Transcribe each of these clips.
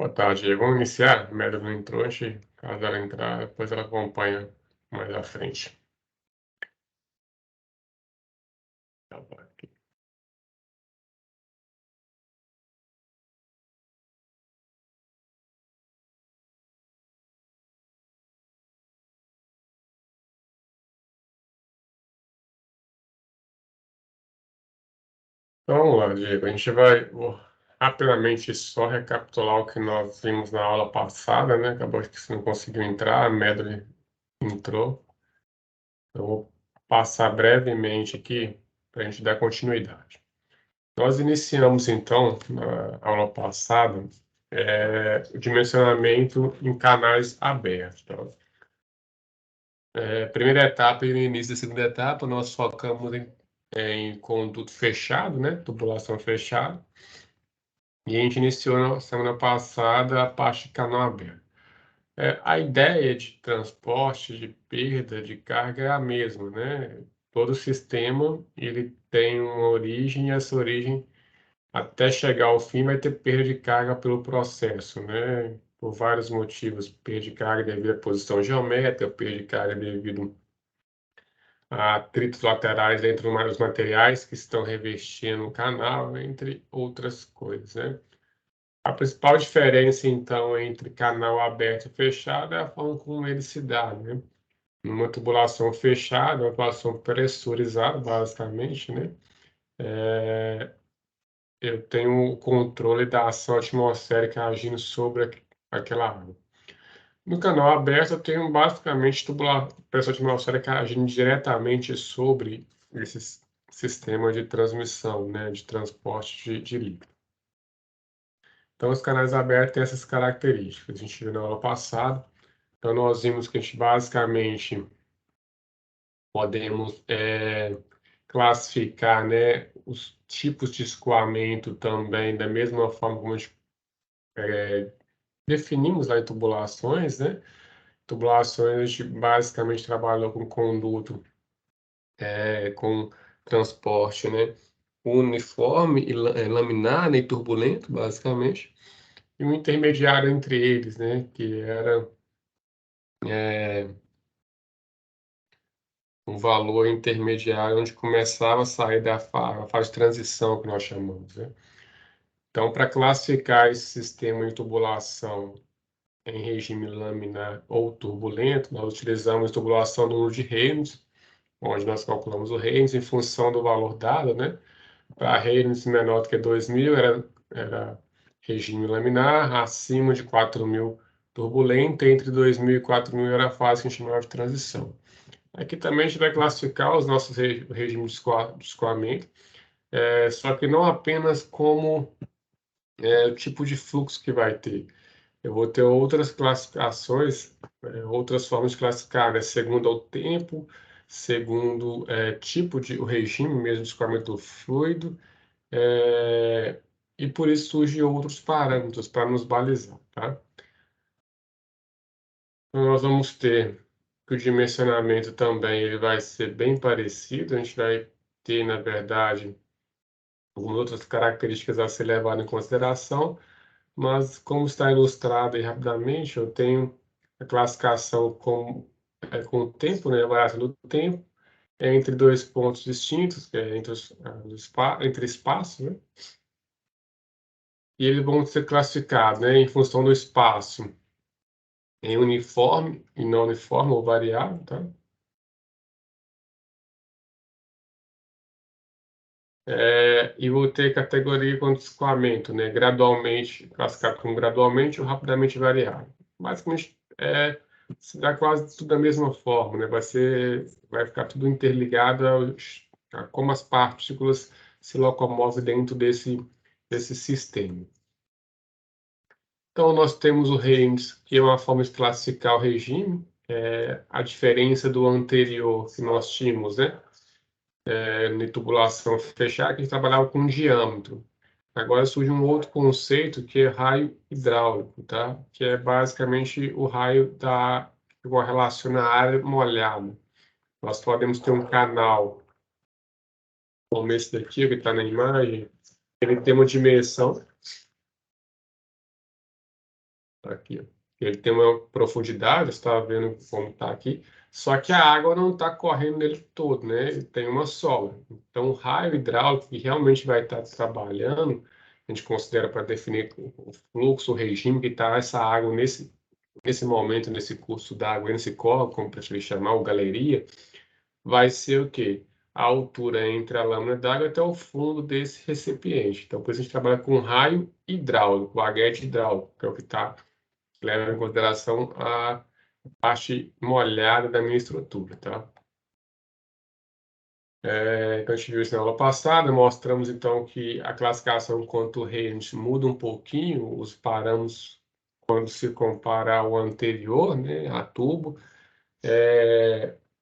Boa tarde. Vamos iniciar? A Média não entrou, caso ela entrar, depois ela acompanha mais à frente. Tá bom, aqui. Então, vamos lá, Diego. A gente vou rapidamente só recapitular o que nós vimos na aula passada, né? Acabou que você não conseguiu entrar, a Medley entrou. Eu vou passar brevemente aqui para a gente dar continuidade. Nós iniciamos, então, na aula passada, o dimensionamento em canais abertos. Tá? Primeira etapa e no início da segunda etapa, nós focamos em conduto fechado, né? Tubulação fechada. E a gente iniciou na semana passada a parte de canal aberto. A ideia de transporte, de perda de carga é a mesma, né? Todo sistema ele tem uma origem e essa origem, até chegar ao fim, vai ter perda de carga pelo processo, né? Por vários motivos. Perda de carga devido à posição geométrica, perda de carga devido atritos laterais entre os materiais que estão revestindo o canal, entre outras coisas, né? A principal diferença, então, entre canal aberto e fechado é a forma como ele se dá, né? Numa tubulação fechada, uma tubulação pressurizada, basicamente, né? Eu tenho o controle da ação atmosférica agindo sobre aquela água. No canal aberto, eu tenho basicamente pressão atmosférica agindo diretamente sobre esse sistema de transmissão, né, de transporte de líquido. Então, os canais abertos têm essas características. A gente viu na aula passada. Então, nós vimos que a gente basicamente podemos classificar, né, os tipos de escoamento também, da mesma forma como a gente definimos lá em tubulações, né? Tubulações, a gente basicamente trabalhou com conduto, com transporte, né? Uniforme e laminar, né, e turbulento, basicamente, e um intermediário entre eles, né? Que era um valor intermediário onde começava a sair da a fase de transição, que nós chamamos, né? Então, para classificar esse sistema de tubulação em regime laminar ou turbulento, nós utilizamos tubulação do número de Reynolds, onde nós calculamos o Reynolds em função do valor dado, né? Para Reynolds menor do que 2.000 era regime laminar, acima de 4.000 turbulento, entre 2.000 e 4.000 era a fase que a gente chamava de transição. Aqui também a gente vai classificar os nossos regimes de escoamento, só que não apenas como o tipo de fluxo que vai ter. Eu vou ter outras classificações, outras formas de classificar, né? Segundo o tempo, segundo tipo de o regime mesmo de escoamento do fluido, e por isso surgem outros parâmetros para nos balizar, tá? Então, nós vamos ter que o dimensionamento também ele vai ser bem parecido, a gente vai ter, na verdade, algumas outras características a ser levado em consideração, mas como está ilustrado aí rapidamente, eu tenho a classificação com o tempo, né, a variação do tempo, entre dois pontos distintos, que é entre espaços, né? E eles vão ser classificados, né, em função do espaço, em uniforme e não uniforme ou variável, tá? E vou ter categoria com escoamento, né? Gradualmente, classificado como gradualmente ou rapidamente variável. Basicamente, se dá quase tudo da mesma forma, né? Vai ficar tudo interligado a como as partículas se locomovem dentro desse sistema. Então, nós temos o Reynolds, que é uma forma de classificar o regime, a diferença do anterior que nós tínhamos, né? De tubulação fechada, que a gente trabalhava com diâmetro. Agora surge um outro conceito que é raio hidráulico, tá? Que é basicamente o raio que relaciona a área molhada. Nós podemos ter um canal, como esse daqui, que está na imagem, ele tem uma dimensão Aqui, ó. Ele tem uma profundidade, você está vendo como está aqui, só que a água não está correndo nele todo, né? Ele tem uma sola. Então, o raio hidráulico que realmente vai estar trabalhando, a gente considera para definir o fluxo, o regime que está essa água nesse momento, nesse curso d'água, nesse córrego, como preferir chamar, ou galeria, vai ser o quê? A altura entre a lâmina d'água até o fundo desse recipiente. Então, por isso a gente trabalha com raio hidráulico, o aguete hidráulico, que é o que leva em consideração a parte molhada da minha estrutura, tá? Então, a gente viu isso na aula passada, mostramos então que a classificação quanto range muda um pouquinho, os parâmetros quando se compara ao anterior, né, a tubo.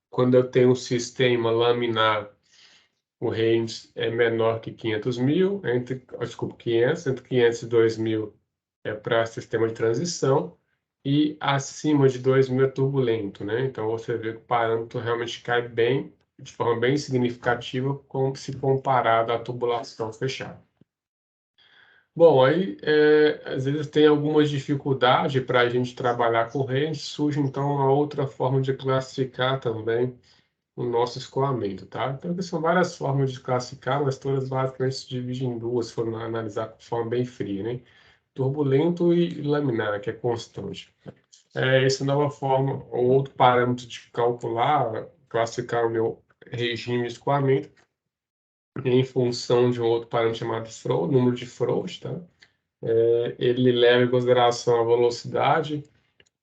Quando eu tenho um sistema laminar, o range é menor que 500.000, desculpa, 500, entre 500 e 2.000 é para sistema de transição, e acima de 2.000 é turbulento, né? Então, você vê que o parâmetro realmente cai bem, de forma bem significativa, se comparado à tubulação fechada. Bom, aí, às vezes tem algumas dificuldades para a gente trabalhar corrente, surge então uma outra forma de classificar também o nosso escoamento, tá? Então, são várias formas de classificar, mas todas basicamente se dividem em duas, se for analisar de forma bem fria, né? Turbulento e laminar, que é constante. Essa nova forma, ou outro parâmetro de calcular, classificar o meu regime de escoamento em função de um outro parâmetro chamado flow, número de flows, tá? Ele leva em consideração a velocidade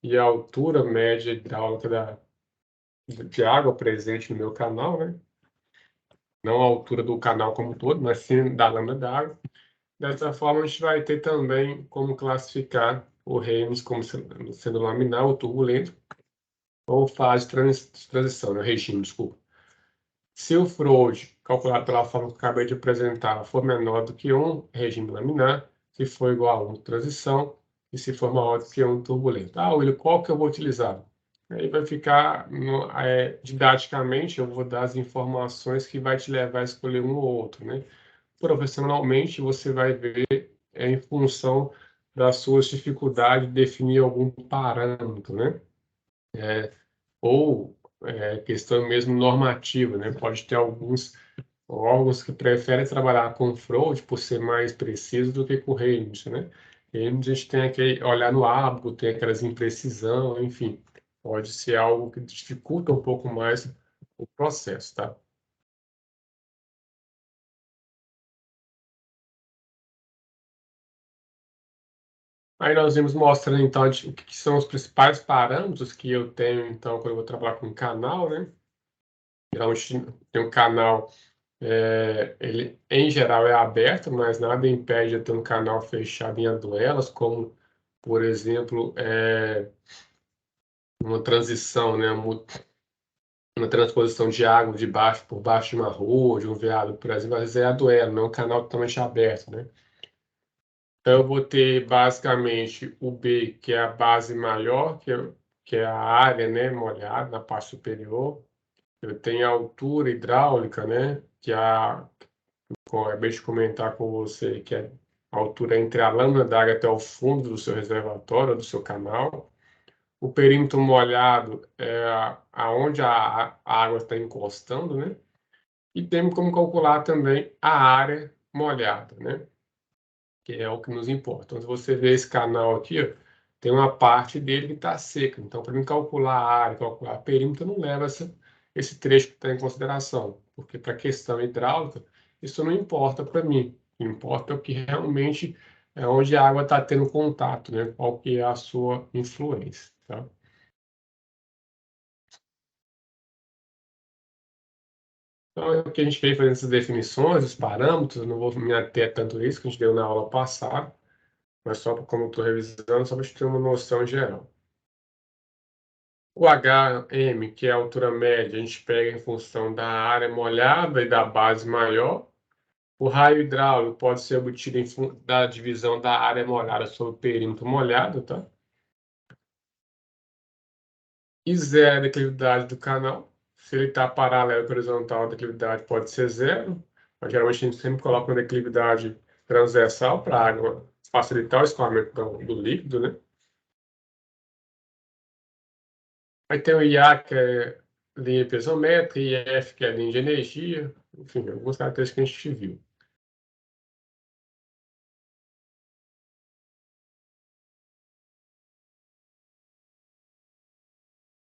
e a altura média hidráulica de água presente no meu canal, né? Não a altura do canal como um todo, mas sim da lâmina d'água. Dessa forma, a gente vai ter também como classificar o REMS como sendo laminar ou turbulento, ou fase de transição, né? Regime, desculpa. Se o Freud, calculado pela forma que eu acabei de apresentar, for menor do que 1, regime laminar, se for igual a 1, transição, e se for maior do que 1, turbulento. Ah, William, qual que eu vou utilizar? Aí vai ficar, didaticamente, eu vou dar as informações que vai te levar a escolher um ou outro, né? Profissionalmente, você vai ver em função das suas dificuldades definir algum parâmetro, né? Ou questão mesmo normativa, né? Pode ter alguns órgãos que preferem trabalhar com Freud por ser mais preciso do que com Reynolds, né? Reynolds a gente tem que olhar no hábito, tem aquelas imprecisão, enfim, pode ser algo que dificulta um pouco mais o processo, tá? Aí nós vimos mostrando, então, o que são os principais parâmetros que eu tenho, então, quando eu vou trabalhar com um canal, né? Geralmente tem um canal, ele, em geral, é aberto, mas nada impede de ter um canal fechado em aduelas, como, por exemplo, uma transição, né? Uma transposição de água de baixo por baixo de uma rua, de um veado, por exemplo, às vezes é aduelo, não é um canal totalmente aberto, né? Então, eu vou ter basicamente o B, que é a base maior, que é a área, né, molhada na parte superior. Eu tenho a altura hidráulica, né, que é como eu acabei de comentar com você, que é a altura entre a lâmina d'água até o fundo do seu reservatório, do seu canal. O perímetro molhado é aonde a água está encostando, né? E temos como calcular também a área molhada, né? Que é o que nos importa. Então, se você vê esse canal aqui, ó, tem uma parte dele que está seca. Então, para mim calcular a área, calcular a perímetro, não leva esse trecho que está em consideração, porque para a questão hidráulica, isso não importa para mim. O que importa é o que realmente é onde a água está tendo contato, né? Qual que é a sua influência, tá? Então, é o que a gente veio fazendo essas definições, os parâmetros, eu não vou me ater tanto a isso que a gente deu na aula passada, mas só como eu estou revisando, só para a gente ter uma noção geral. O HM, que é a altura média, a gente pega em função da área molhada e da base maior. O raio hidráulico pode ser obtido da divisão da área molhada sobre o perímetro molhado, tá? E zero é a declividade do canal. Se ele está paralelo e horizontal, a declividade pode ser zero. Mas, geralmente a gente sempre coloca uma declividade transversal para a água facilitar o escoamento do líquido, né? Aí tem o IA, que é linha piezométrica, IF, que é linha de energia, enfim, algumas características que a gente viu.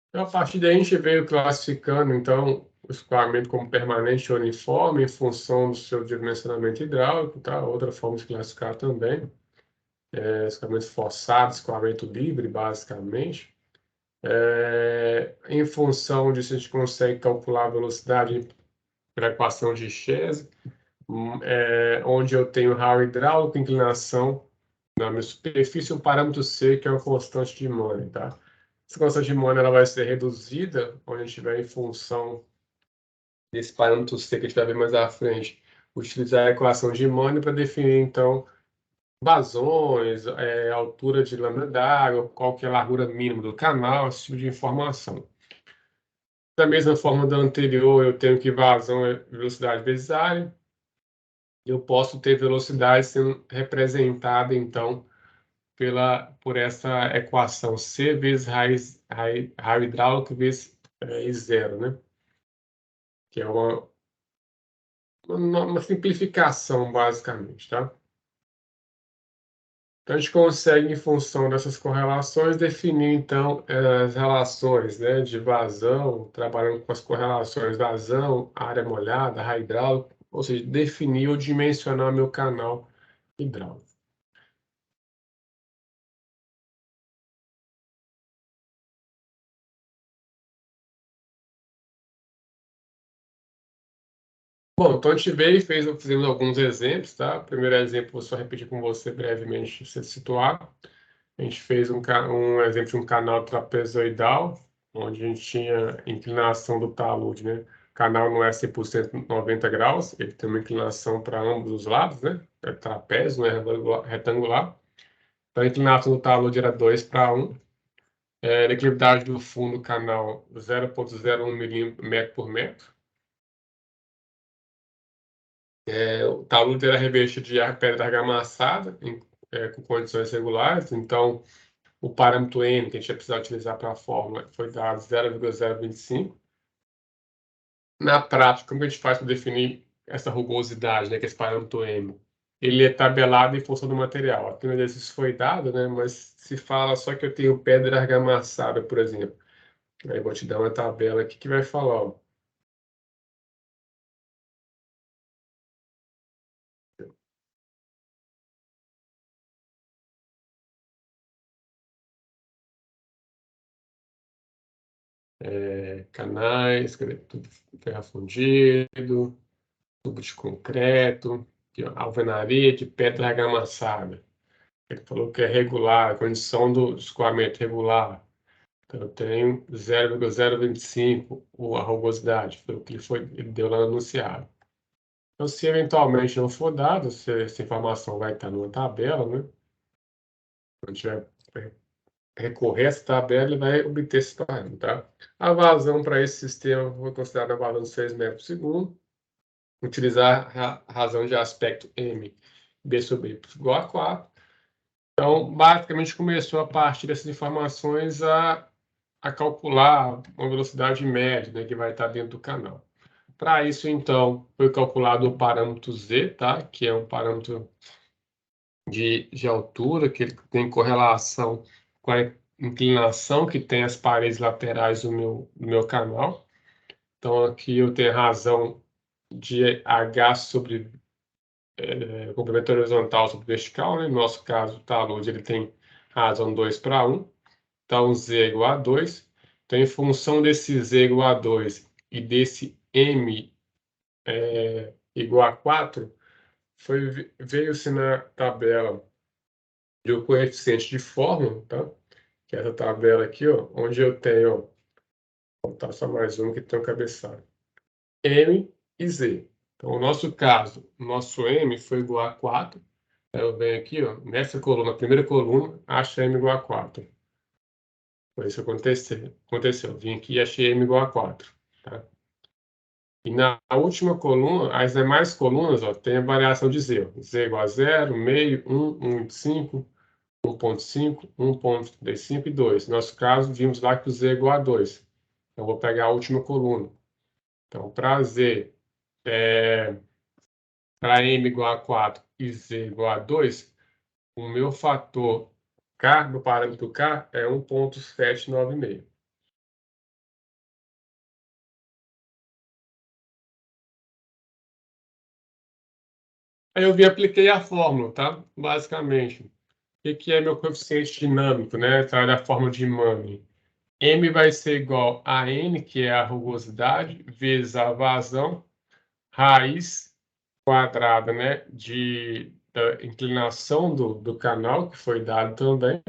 Então, a partir daí, a gente veio classificando, então, o escoamento como permanente ou uniforme, em função do seu dimensionamento hidráulico, tá? Outra forma de classificar também, escoamento forçado, escoamento livre, basicamente. Em função disso, a gente consegue calcular a velocidade pela equação de Chese, onde eu tenho raio hidráulico, inclinação na minha superfície, um parâmetro C, que é uma constante de Money, tá? Essa constante de Money ela vai ser reduzida, onde a gente vai, em função desse parâmetro C que a gente vai ver mais à frente, utilizar a equação de Money para definir, então, vazões, altura de lâmina d'água, qual que é a largura mínima do canal, esse tipo de informação. Da mesma forma da anterior, eu tenho que vazão é velocidade vezes área. Eu posso ter velocidade sendo representada, então, por essa equação C vezes raio hidráulico vezes zero, né? Que é uma simplificação, basicamente, tá? Então, a gente consegue, em função dessas correlações, definir, então, as relações, né, de vazão, trabalhando com as correlações vazão, área molhada, raio hidráulico, ou seja, definir ou dimensionar meu canal hidráulico. Bom, então a gente veio e fizemos alguns exemplos, tá? O primeiro exemplo, vou só repetir com você brevemente, se situar. A gente fez um exemplo de um canal trapezoidal, onde a gente tinha inclinação do talude, né? O canal não é 100% 90 graus, ele tem uma inclinação para ambos os lados, né? É trapézio, não é retangular. Então, a inclinação do talude era 2:1. A declividade do fundo do canal, 0,01 milímetro por metro. O talude era revestido de pedra argamassada, com condições regulares, então o parâmetro N, que a gente ia precisar utilizar para a fórmula, foi dado 0,025. Na prática, como a gente faz para definir essa rugosidade, né, que é esse parâmetro M? Ele é tabelado em função do material. Aqui no exercício foi dado, né, mas se fala só que eu tenho pedra argamassada, por exemplo. Aí eu vou te dar uma tabela aqui que vai falar, ó, canais, tudo ferro fundido, tubo de concreto, aqui, ó, alvenaria de pedra argamassada. Ele falou que é regular, a condição do escoamento regular. Então, eu tenho 0,025 a rugosidade, foi o que ele deu lá no enunciado. Então, se eventualmente não for dado, essa informação vai estar numa tabela, né? Quando tiver recorrer a essa tabela, ele vai obter esse parâmetro, tá? A vazão para esse sistema foi considerada a vazão de 6 metros por segundo. Utilizar a razão de aspecto M, B sobre Y igual a 4. Então, basicamente, começou a partir dessas informações a calcular uma velocidade média, né, que vai estar dentro do canal. Para isso, então, foi calculado o parâmetro Z, tá? Que é um parâmetro de altura, que ele tem correlação com a inclinação que tem as paredes laterais do meu canal. Então, aqui eu tenho a razão de H sobre complemento horizontal sobre vertical, né? No nosso caso, o talude ele tem razão 2:1. Então, Z é igual a 2. Então, em função desse Z igual a 2 e desse M igual a 4, veio-se na tabela do coeficiente de fórmula, tá? Que é essa tabela aqui, ó, onde eu tenho, vou botar só mais uma que tem o cabeçalho, M e Z. Então, no nosso caso, o nosso M foi igual a 4. Eu venho aqui, ó, nessa coluna, primeira coluna, acho M igual a 4. Foi isso que aconteceu. Vim aqui e achei M igual a 4. Tá? E na última coluna, as demais colunas, ó, tem a variação de Z. Ó. Z igual a 0, meio, 1, 1,5, 1.5, 1.35 e 2. No nosso caso, vimos lá que o Z é igual a 2. Então, vou pegar a última coluna. Então, para Z, para M igual a 4 e Z igual a 2, o meu fator K, do parâmetro K, é 1.796. Aí eu apliquei a fórmula, tá? Basicamente. O que é meu coeficiente dinâmico, né? Tá da fórmula de Manning. M vai ser igual a N, que é a rugosidade, vezes a vazão, raiz quadrada, né? Da inclinação do canal, que foi dado também.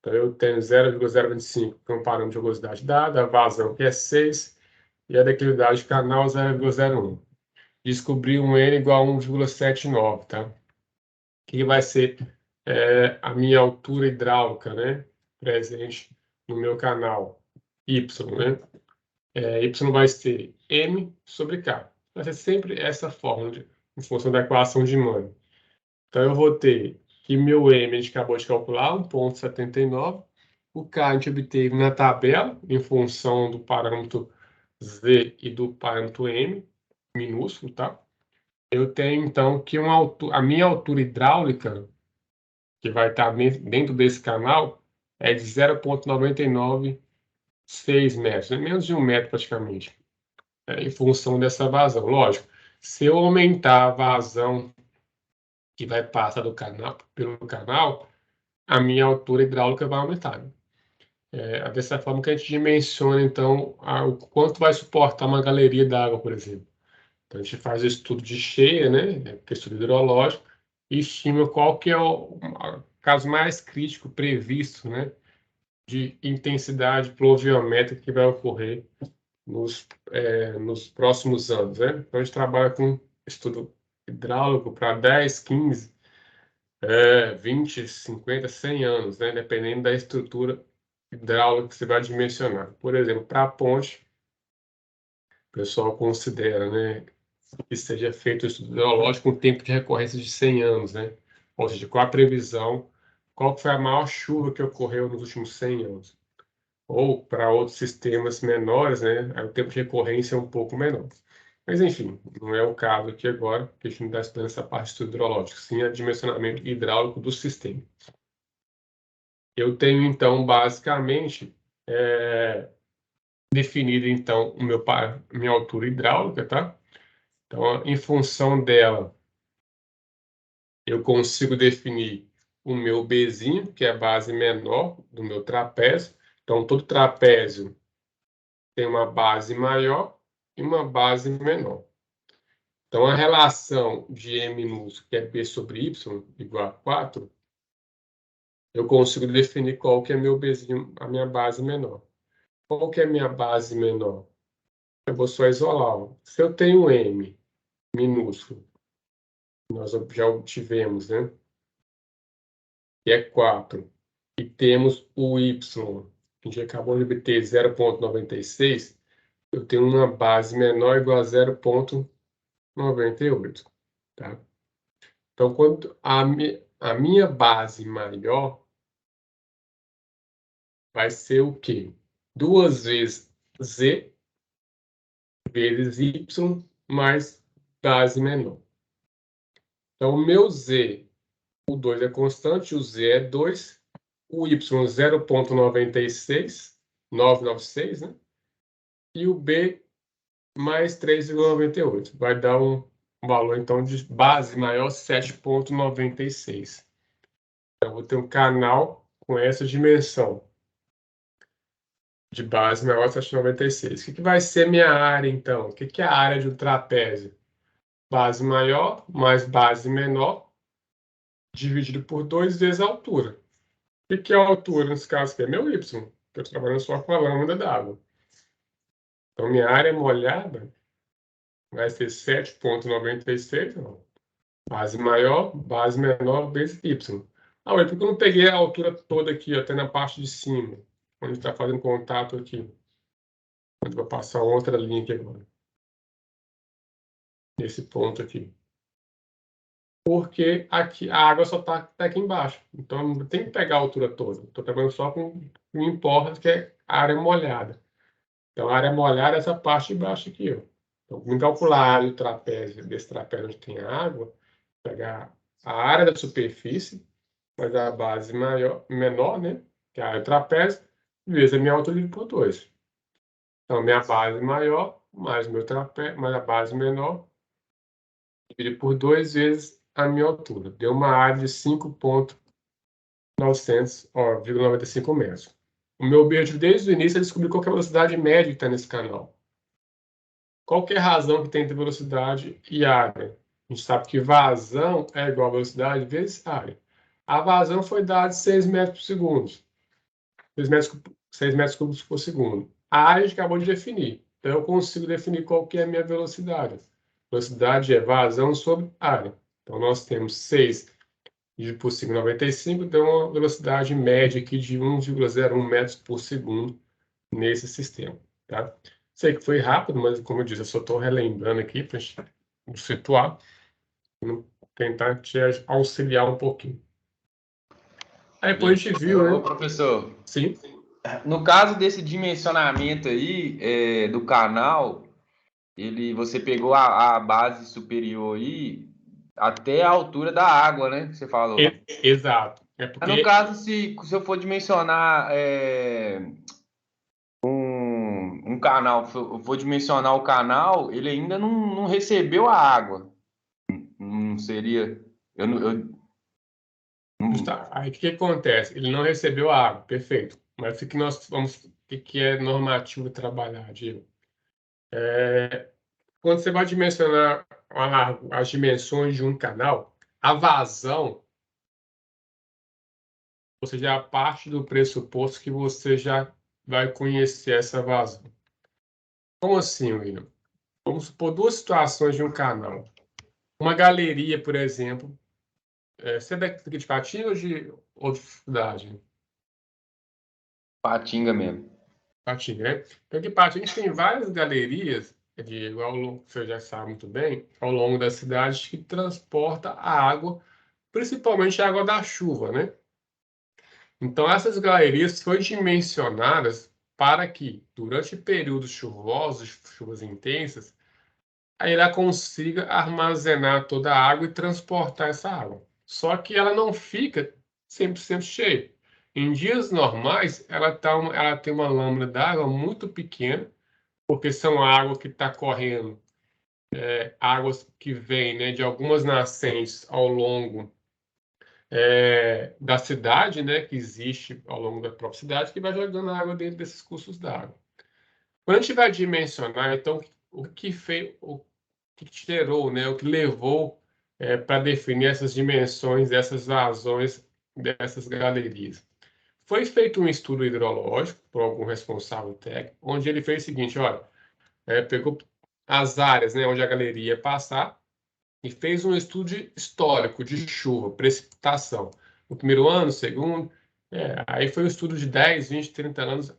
Então, eu tenho 0,025, que é um parâmetro de rugosidade dado, a vazão, que é 6, e a declividade do canal, 0,01. Descobri um N igual a 1,79, tá? Que vai ser a minha altura hidráulica, né? Presente no meu canal, Y, né? Y vai ser M sobre K. Vai ser sempre essa fórmula em função da equação de Manning. Então, eu vou ter que meu M a gente acabou de calcular, 1,79. O K a gente obteve na tabela, em função do parâmetro Z e do parâmetro M, minúsculo, tá? Eu tenho, então, que a minha altura hidráulica, que vai estar dentro desse canal, é de 0,996 metros, né? Menos de 1 metro praticamente, em função dessa vazão. Lógico, se eu aumentar a vazão que vai passar pelo canal, a minha altura hidráulica vai aumentar, né? Dessa forma que a gente dimensiona, então, o quanto vai suportar uma galeria d'água, por exemplo. Então, a gente faz o estudo de cheia, né, que é estudo hidrológico, e estima qual que é o caso mais crítico previsto, né, de intensidade pluviométrica que vai ocorrer nos próximos anos, né? Então, a gente trabalha com estudo hidráulico para 10, 15, 20, 50, 100 anos, né, dependendo da estrutura hidráulica que você vai dimensionar. Por exemplo, para a ponte, o pessoal considera, né, que seja feito o estudo hidrológico com tempo de recorrência de 100 anos, né? Ou seja, qual a previsão, qual foi a maior chuva que ocorreu nos últimos 100 anos. Ou para outros sistemas menores, né? Aí o tempo de recorrência é um pouco menor. Mas, enfim, não é o caso aqui agora, que a gente não está estudando essa parte de estudo hidrológico, sim a dimensionamento hidráulico do sistema. Eu tenho, então, basicamente, definido, então, minha altura hidráulica, tá? Então, em função dela, eu consigo definir o meu Bzinho, que é a base menor do meu trapézio. Então, todo trapézio tem uma base maior e uma base menor. Então, a relação de M minúsculo, que é B sobre Y, igual a 4, eu consigo definir qual que é meu Bzinho, a minha base menor. Qual que é a minha base menor? Eu vou só isolar. Ó. Se eu tenho M minúsculo, nós já obtivemos, né? Que é 4, e temos o Y, a gente acabou de obter 0,96, eu tenho uma base menor igual a 0,98, tá? Então, quando a minha base maior vai ser o quê? 2 vezes Z vezes Y mais base menor. Então, o meu Z, o 2 é constante, o Z é 2, o Y 0,996, 996, né? E o B mais 3,98. Vai dar um valor, então, de base maior, 7,96. Então, eu vou ter um canal com essa dimensão de base maior, 7,96. O que vai ser minha área, então? O que é a área de um trapézio? Base maior mais base menor, dividido por 2 vezes a altura. O que é a altura, nesse caso aqui? É meu Y, que eu estou trabalhando só com a lâmina d'água. Então, minha área molhada vai ser 7,96, base maior, base menor, vezes Y. Ah, ué, por que eu não peguei a altura toda aqui, até na parte de cima, onde está fazendo contato aqui? Onde vai passar outra linha aqui agora. Nesse ponto aqui. porque aqui a água só está aqui embaixo. Então, não tem que pegar a altura toda. Estou trabalhando só com o que me importa, que é a área molhada. Então, a área molhada é essa parte de baixo aqui. Ó. Então, vamos calcular a área do trapézio, desse trapézio onde tem água, pegar a área da superfície, mas a base menor, né? Que é a área do trapézio, vezes a minha altura dividido por 2. Então, minha base maior, mais meu trapézio, mais a base menor, dividido por 2 vezes a minha altura. Deu uma área de 5,95 metros. O meu objetivo desde o início é descobrir qual é a velocidade média que está nesse canal. Qual que é a razão que tem entre velocidade e área? A gente sabe que vazão é igual a velocidade vezes área. A vazão foi dada de 6 metros por segundo. 6 metros cúbicos por segundo. A área a gente acabou de definir. Então, eu consigo definir qual que é a minha velocidade. Velocidade é vazão sobre área. Então, nós temos 6 dividido por 5,95, deu uma velocidade média aqui de 1,01 metros por segundo nesse sistema. Tá? Sei que foi rápido, mas, como eu disse, eu só estou relembrando aqui para situar, tentar te auxiliar um pouquinho. Aí depois a gente viu, Ô, né? professor, Sim. no caso desse dimensionamento aí do canal, você pegou a base superior aí até a altura da água, né? Que você falou. Exato. É Mas no porque caso, se eu for dimensionar um canal, eu for dimensionar o canal, ele ainda não recebeu a água. Não seria. Aí o que acontece? Ele não recebeu a água, perfeito. Mas o que nós vamos, o que é normativo trabalhar, Diego? Quando você vai dimensionar as dimensões de um canal, a vazão, você já parte do pressuposto que você já vai conhecer essa vazão. Como assim, William? Vamos supor duas situações de um canal. Uma galeria, por exemplo. Você é daqui de Patinga ou de cidade? Patinga mesmo. Patinga, né? Então, aqui em Patinga a gente tem várias galerias, você já sabe muito bem, ao longo da cidade que transporta a água, principalmente a água da chuva, né? Então, essas galerias foram dimensionadas para que, durante períodos chuvosos, chuvas intensas, aí ela consiga armazenar toda a água e transportar essa água. Só que ela não fica 100% cheia. Em dias normais, ela tem uma lâmina d'água muito pequena, porque são água que está correndo, águas que vêm, né, de algumas nascentes ao longo da cidade, né, que existe ao longo da própria cidade, que vai jogando água dentro desses cursos d'água. Quando a gente vai dimensionar, então, o que fez, o que gerou, né, o que levou para definir essas dimensões dessas vazões dessas galerias. Foi feito um estudo hidrológico por algum responsável técnico, onde ele fez o seguinte, olha, pegou as áreas, né, onde a galeria ia passar e fez um estudo histórico de chuva, precipitação. No primeiro ano, segundo, aí foi um estudo de 10, 20, 30 anos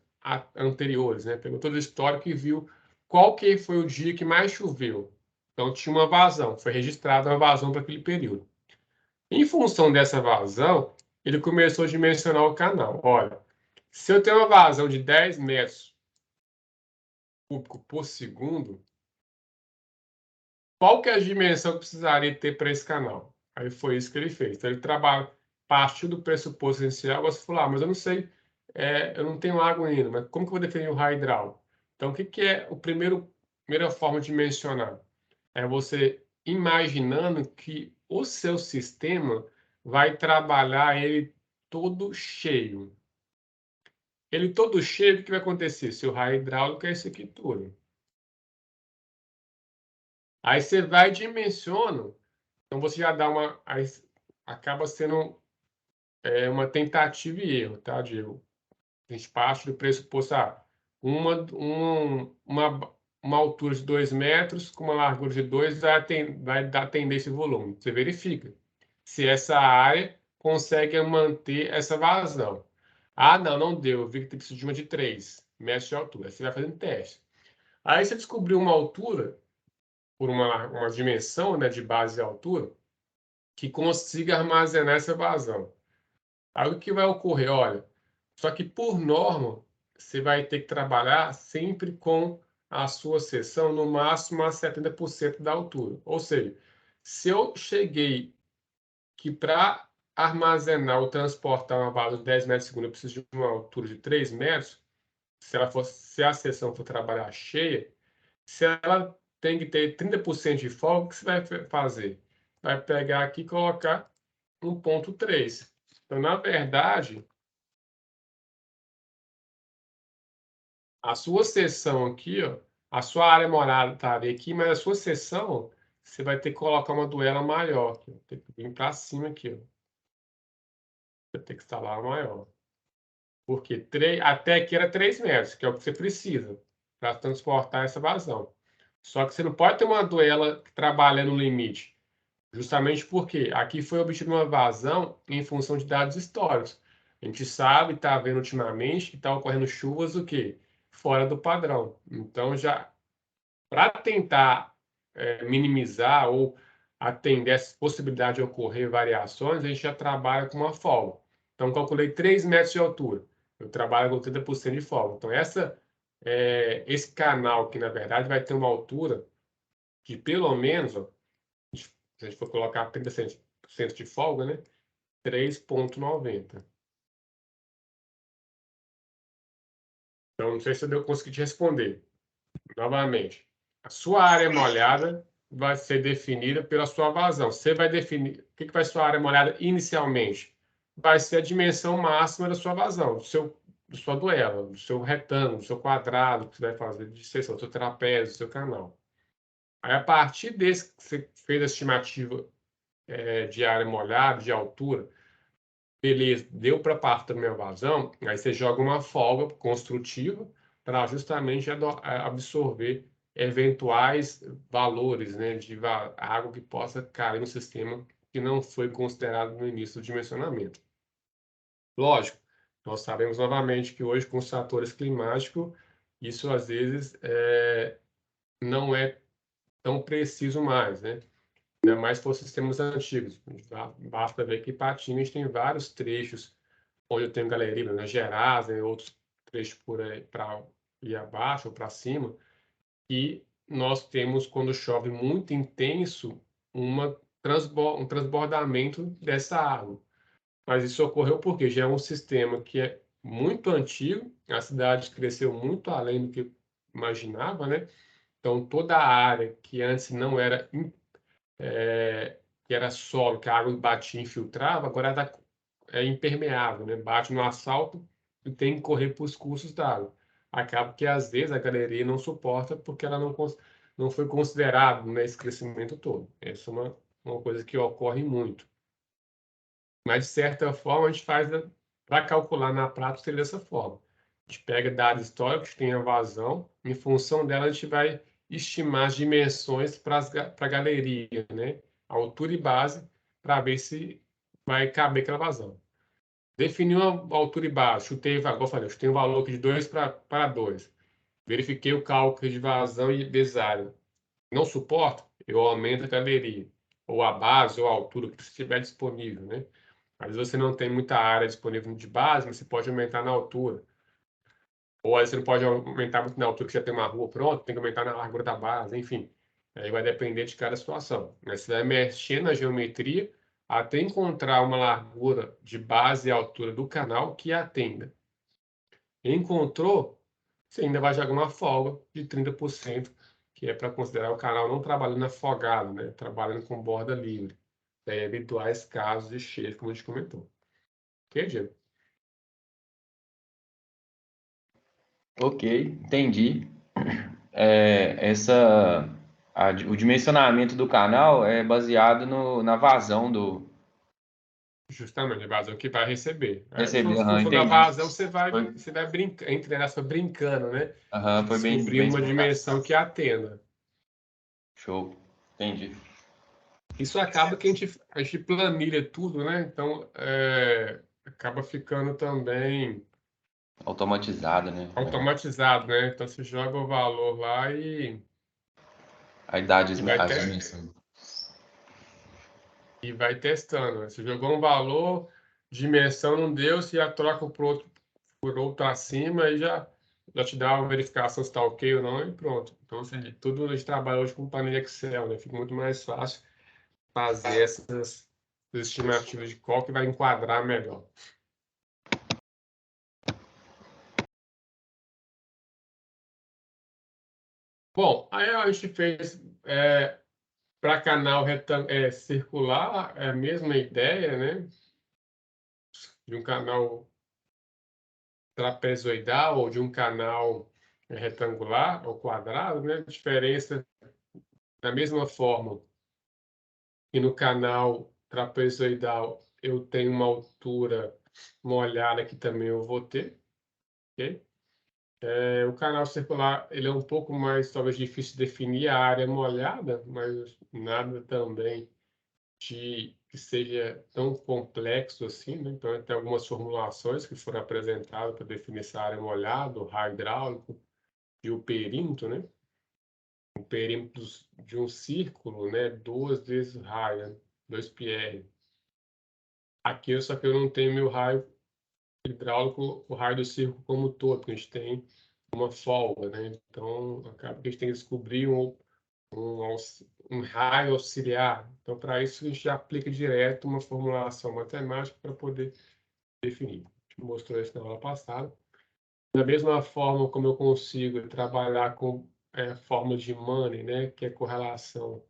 anteriores, né? Pegou todo o histórico e viu qual que foi o dia que mais choveu. Então tinha uma vazão, foi registrada uma vazão para aquele período. Em função dessa vazão, ele começou a dimensionar o canal. Olha, se eu tenho uma vazão de 10 metros cúbicos por segundo, qual que é a dimensão que precisaria ter para esse canal? Aí foi isso que ele fez. Então, ele partiu do pressuposto inicial, você falou, mas eu não sei, eu não tenho água ainda, mas como que eu vou definir o raio hidráulico? Então, o que é primeira forma de mencionar? É você imaginando que o seu sistema vai trabalhar ele todo cheio. Ele todo cheio, o que vai acontecer? Seu raio hidráulico é esse aqui tudo. Aí você vai e dimensiona. Então você já dá acaba sendo uma tentativa e erro, tá, Diego? A gente parte do pressuposto, uma altura de 2 metros com uma largura de 2 vai dar tendência e volume. Você verifica se essa área consegue manter essa vazão. Ah, não deu. Eu vi que precisa de uma de 3 metros de altura. Aí você vai fazendo teste. Aí você descobriu uma altura, por uma dimensão, né, de base e altura, que consiga armazenar essa vazão. Aí o que vai ocorrer? Olha, só que por norma, você vai ter que trabalhar sempre com a sua seção no máximo a 70% da altura. Ou seja, se eu cheguei que para armazenar ou transportar uma vazão de 10 metros por segundo, eu preciso de uma altura de 3 metros, se a seção for trabalhar cheia, se ela tem que ter 30% de folga, o que você vai fazer? Vai pegar aqui e colocar 1,3. Então, na verdade, a sua seção aqui, ó, a sua área morada está aqui, mas a sua seção, você vai ter que colocar uma duela maior. Aqui, tem que vir para cima aqui. Ó. Vai ter que instalar uma maior. Porque até aqui era 3 metros, que é o que você precisa para transportar essa vazão. Só que você não pode ter uma duela que trabalha no limite. Justamente porque aqui foi obtida uma vazão em função de dados históricos. A gente sabe, está vendo ultimamente, que está ocorrendo chuvas o quê? Fora do padrão. Então, já para tentar minimizar ou atender essa possibilidade de ocorrer variações, a gente já trabalha com uma folga. Então, calculei 3 metros de altura. Eu trabalho com 30% de folga. Então, esse canal aqui, na verdade, vai ter uma altura de pelo menos, ó, se a gente for colocar 30% de folga, né? 3,90. Então, não sei se eu consegui te responder. Novamente, a sua área molhada vai ser definida pela sua vazão. Você vai definir o que vai ser sua área molhada inicialmente. Vai ser a dimensão máxima da sua vazão, da sua duela, do seu retângulo, do seu quadrado que você vai fazer de seção, do seu trapézio, do seu canal. Aí, a partir desse que você fez a estimativa de área molhada, de altura, beleza, deu para parte da minha vazão, aí você joga uma folga construtiva para justamente absorver eventuais valores, né, de água que possa cair no sistema que não foi considerado no início do dimensionamento. Lógico, nós sabemos novamente que hoje com os fatores climáticos, isso às vezes não é tão preciso mais, né? Ainda mais para os sistemas antigos. Basta ver que Patinhas tem vários trechos onde eu tenho galeria, Minas Gerais, né, outros trechos por aí para ir abaixo ou para cima, e nós temos, quando chove muito intenso, um transbordamento dessa água. Mas isso ocorreu porque já é um sistema que é muito antigo, a cidade cresceu muito além do que imaginava, né? Então, toda a área que antes não era que era solo, que a água batia e infiltrava, agora é impermeável, né? Bate no asfalto e tem que correr para os cursos d'água. Acaba que, às vezes, a galeria não suporta porque ela não foi considerada nesse crescimento todo. Essa é uma coisa que ocorre muito. Mas, de certa forma, a gente faz para calcular na prática seria dessa forma. A gente pega dados históricos que tem a vazão, em função dela a gente vai estimar as dimensões para a galeria, né? A altura e base, para ver se vai caber aquela vazão. Defini uma altura e base, chutei, igual eu falei, chutei um valor aqui de 2 para 2. Verifiquei o cálculo de vazão e desárea. Não suporto? Eu aumento a galeria, ou a base, ou a altura, que estiver disponível, né? Às vezes você não tem muita área disponível de base, mas você pode aumentar na altura. Ou aí você não pode aumentar muito na altura que já tem uma rua pronta, tem que aumentar na largura da base, enfim. Aí vai depender de cada situação. Mas você vai mexer na geometria até encontrar uma largura de base e altura do canal que atenda. Encontrou, você ainda vai jogar uma folga de 30%, que é para considerar o canal não trabalhando afogado, né? Trabalhando com borda livre. É eventuais casos de cheiro, como a gente comentou. Ok, Diego? Ok, entendi. O dimensionamento do canal é baseado na vazão do Justamente, a vazão que vai receber. Aí, receber. Aham, função da entendi. vazão, Foi, você vai brincando, entre aspas, brincando, né? aham, De foi bem, descobrir bem uma explicado. dimensão que atenda. Show, entendi. Isso acaba que a gente planilha tudo, né? Então, acaba ficando também Automatizado, né? automatizado, né? Então, você joga o valor lá A idade, e vai as ter. dimensões. E vai testando. Você jogou um valor, dimensão não deu, você já troca por outro acima e já te dá uma verificação se está ok ou não e pronto. Então, assim, tudo a gente trabalha hoje com planilha Excel, né? Fica muito mais fácil fazer essas estimativas de qual que vai enquadrar melhor. Bom, aí a gente fez para canal circular, é a mesma ideia, né? De um canal trapezoidal ou de um canal retangular ou quadrado, né? A diferença, da mesma forma que no canal trapezoidal eu tenho uma altura molhada que também eu vou ter, ok? O canal circular ele é um pouco mais, talvez, difícil de definir a área molhada, mas nada também que seja tão complexo assim, né? Então, tem algumas formulações que foram apresentadas para definir essa área molhada, o raio hidráulico e o perímetro, né? O perímetro de um círculo, né? 2 vezes o raio, né? 2πr. Aqui, só que eu não tenho meu raio hidráulico, o raio do círculo como um todo, porque a gente tem uma folga, né? Então, acaba que a gente tem que descobrir um raio auxiliar. Então, para isso, a gente já aplica direto uma formulação matemática para poder definir. A gente mostrou isso na aula passada. Da mesma forma como eu consigo trabalhar com formas de Money, né, que é correlação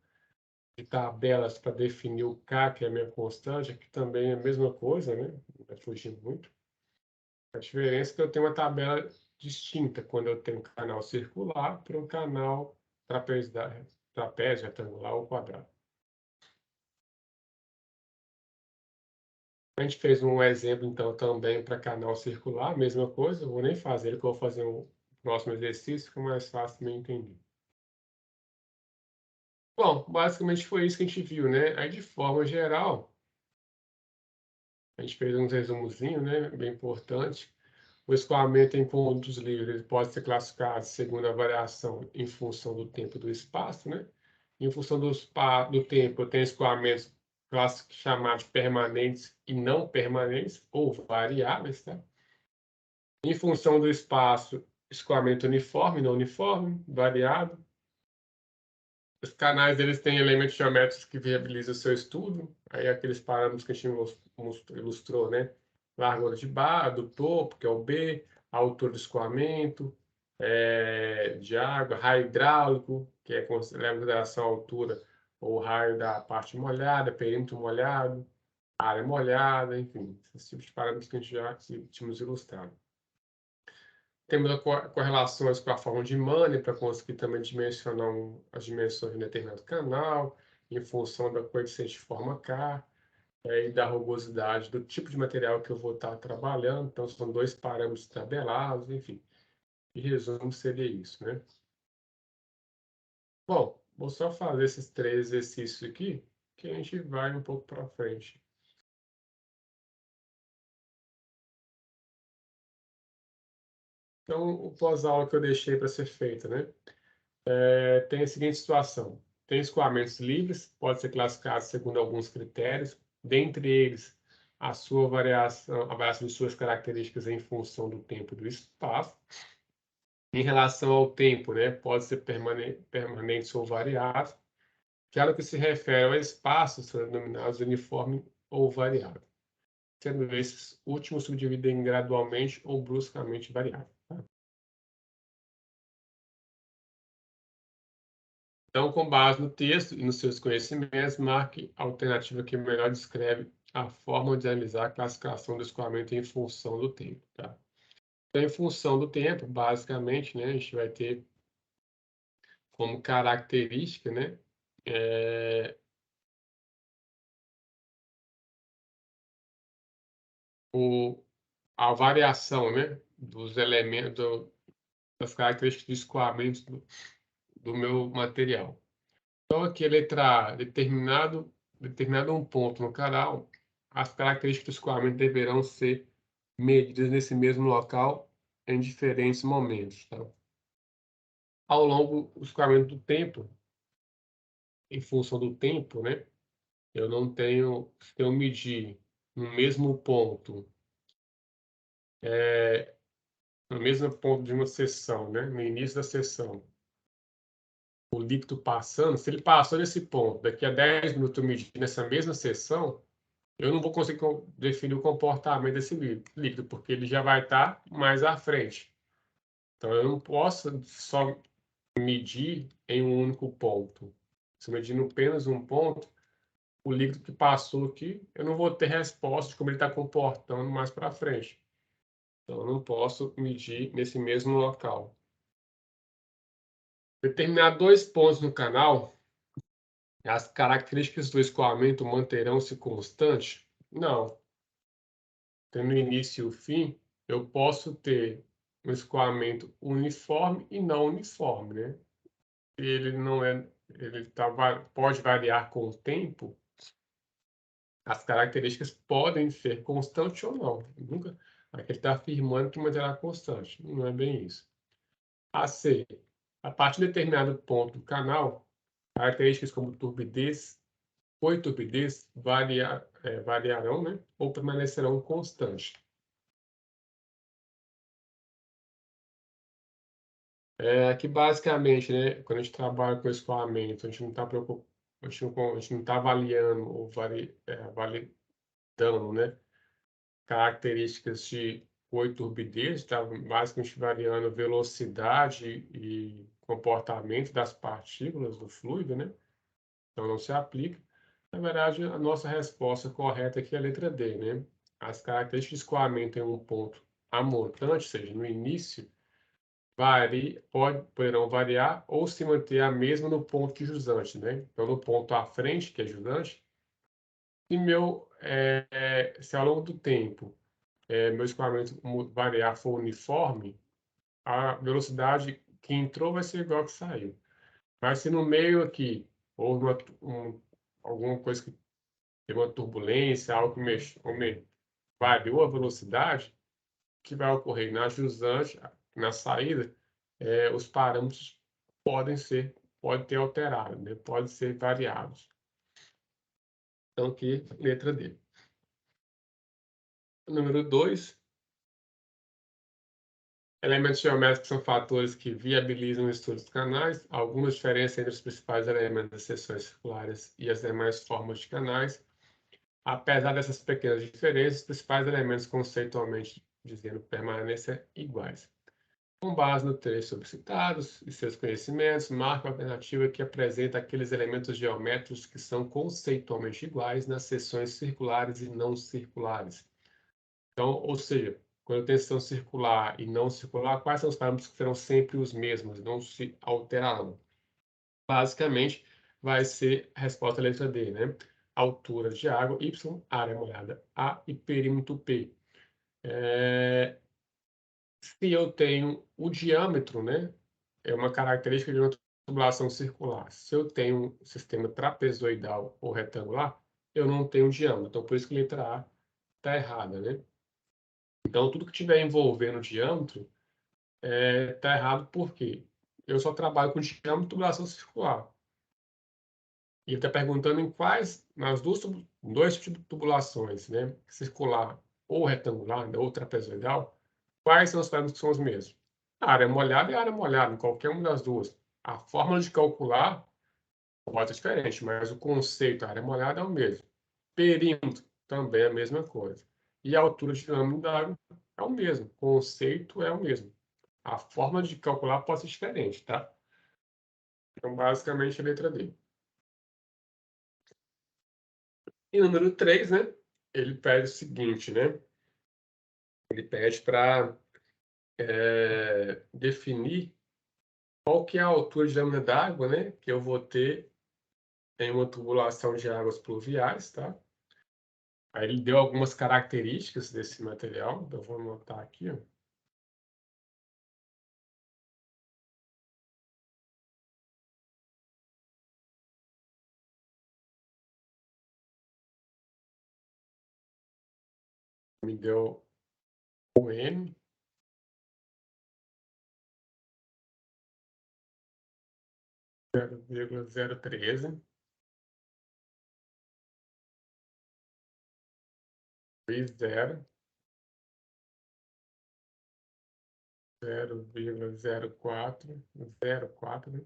de tabelas para definir o K, que é a minha constante, aqui também é a mesma coisa, né? Não vai fugir muito. A diferença é que eu tenho uma tabela distinta quando eu tenho um canal circular para um canal trapézio, retangular ou quadrado. A gente fez um exemplo, então, também para canal circular, mesma coisa. Eu vou nem fazer ele, que eu vou fazer um próximo exercício, fica mais fácil de me entender. Bom, basicamente foi isso que a gente viu, né? Aí, de forma geral, a gente fez um resumozinho, né? Bem importante. O escoamento em pontos livres pode ser classificado segundo a variação em função do tempo e do espaço, né? Em função do tempo, eu tenho escoamentos chamados permanentes e não permanentes, ou variáveis, tá? Em função do espaço, escoamento uniforme, não uniforme, variado. Os canais eles têm elementos geométricos que viabilizam o seu estudo. Aí aqueles parâmetros que a gente ilustrou, né? Largura de barra, do topo, que é o B, a altura do escoamento, de água, raio hidráulico, que leva em consideração a altura ou raio da parte molhada, perímetro molhado, área molhada, enfim, esses tipos de parâmetros que a gente já tínhamos ilustrado. Temos correlações com a forma de Money para conseguir também dimensionar as dimensões de um determinado canal, em função da coeficiente de forma K, e da rugosidade do tipo de material que eu vou estar trabalhando. Então, são 2 parâmetros tabelados, enfim. Em resumo, seria isso, né? Bom, vou só fazer esses 3 exercícios aqui, que a gente vai um pouco para frente. Então, o pós-aula que eu deixei para ser feito, né? Tem a seguinte situação. Tem escoamentos livres, pode ser classificado segundo alguns critérios, dentre eles a variação de suas características em função do tempo e do espaço. Em relação ao tempo, né, pode ser permanente ou variável. Já no que se refere ao espaço, são denominados uniforme ou variável, sendo esses últimos subdividem gradualmente ou bruscamente variável. Então, com base no texto e nos seus conhecimentos, marque a alternativa que melhor descreve a forma de analisar a classificação do escoamento em função do tempo. Tá? Então, em função do tempo, basicamente, né, a gente vai ter como característica, né, a variação, né, dos elementos, das características de escoamento do meu material. Então, aqui a letra A, determinado um ponto no canal, as características do escoamento deverão ser medidas nesse mesmo local em diferentes momentos. Tá? Ao longo do escoamento do tempo, em função do tempo, né, eu não tenho, se eu medir no mesmo ponto, no mesmo ponto de uma seção, né, no início da seção, o líquido passando, se ele passou nesse ponto, daqui a 10 minutos eu medir nessa mesma seção, eu não vou conseguir definir o comportamento desse líquido, porque ele já vai estar mais à frente. Então, eu não posso só medir em um único ponto. Se eu medir apenas um ponto, o líquido que passou aqui, eu não vou ter resposta de como ele está comportando mais para frente. Então, eu não posso medir nesse mesmo local. Determinar 2 pontos no canal, as características do escoamento manterão-se constantes? Não. Tendo o início e o fim, eu posso ter um escoamento uniforme e não uniforme, né? Ele não é, pode variar com o tempo, as características podem ser constantes ou não. Nunca, aqui ele está afirmando que manterá constante. Não é bem isso. A C. A partir de determinado ponto do canal, características como turbidez ou turbidez variarão, né, ou permanecerão constantes. Aqui, basicamente, né, quando a gente trabalha com escoamento, a gente não está preocupado, a gente não está avaliando ou validando, né, características de cor e turbidez, está basicamente variando velocidade e comportamento das partículas do fluido, né? Então não se aplica. Na verdade, a nossa resposta correta aqui é a letra D, né? As características de escoamento em um ponto amontante, ou seja, no início, poderão variar ou se manter a mesma no ponto de jusante, né? Então, no ponto à frente, que é jusante, se ao longo do tempo meu escoamento variar for uniforme, a velocidade que entrou vai ser igual a que saiu. Mas se no meio aqui houve alguma coisa que teve uma turbulência, algo que variou a velocidade, o que vai ocorrer na jusante, na saída, os parâmetros podem ter alterado, né? Podem ser variados. Então, aqui, letra D. Número 2, elementos geométricos são fatores que viabilizam o estudo dos canais. Algumas diferenças entre os principais elementos das seções circulares e as demais formas de canais. Apesar dessas pequenas diferenças, os principais elementos conceitualmente dizendo permanecem iguais. Com base no trecho solicitados e seus conhecimentos, marca a alternativa que apresenta aqueles elementos geométricos que são conceitualmente iguais nas seções circulares e não circulares. Então, ou seja, quando eu tenho seção circular e não circular, quais são os parâmetros que serão sempre os mesmos, não se alterarão? Basicamente, vai ser a resposta letra D, né? Altura de água, Y, área molhada, A, e perímetro, P. Se eu tenho o diâmetro, né? É uma característica de uma tubulação circular. Se eu tenho um sistema trapezoidal ou retangular, eu não tenho diâmetro. Então, por isso que a letra A está errada, né? Então, tudo que tiver envolvendo diâmetro está errado porque eu só trabalho com diâmetro de tubulação circular. E ele está perguntando em quais, nas dois tipos de tubulações, né? Circular ou retangular, né? Ou trapezoidal, quais são os parâmetros que são os mesmos? A área molhada é a área molhada, em qualquer uma das duas. A forma de calcular pode ser diferente, mas o conceito, a área molhada é o mesmo. Perímetro também é a mesma coisa. E a altura de lâmina da água é o mesmo. O conceito é o mesmo. A forma de calcular pode ser diferente, tá? Então, basicamente, a letra D. E número 3, né? Ele pede o seguinte, né? Ele pede para definir qual que é a altura de lâmina d'água, né? Que eu vou ter em uma tubulação de águas pluviais, tá? Aí ele deu algumas características desse material, então eu vou anotar aqui, ó. Me deu o N, 0,013. I0, 0,04, 0,4, né?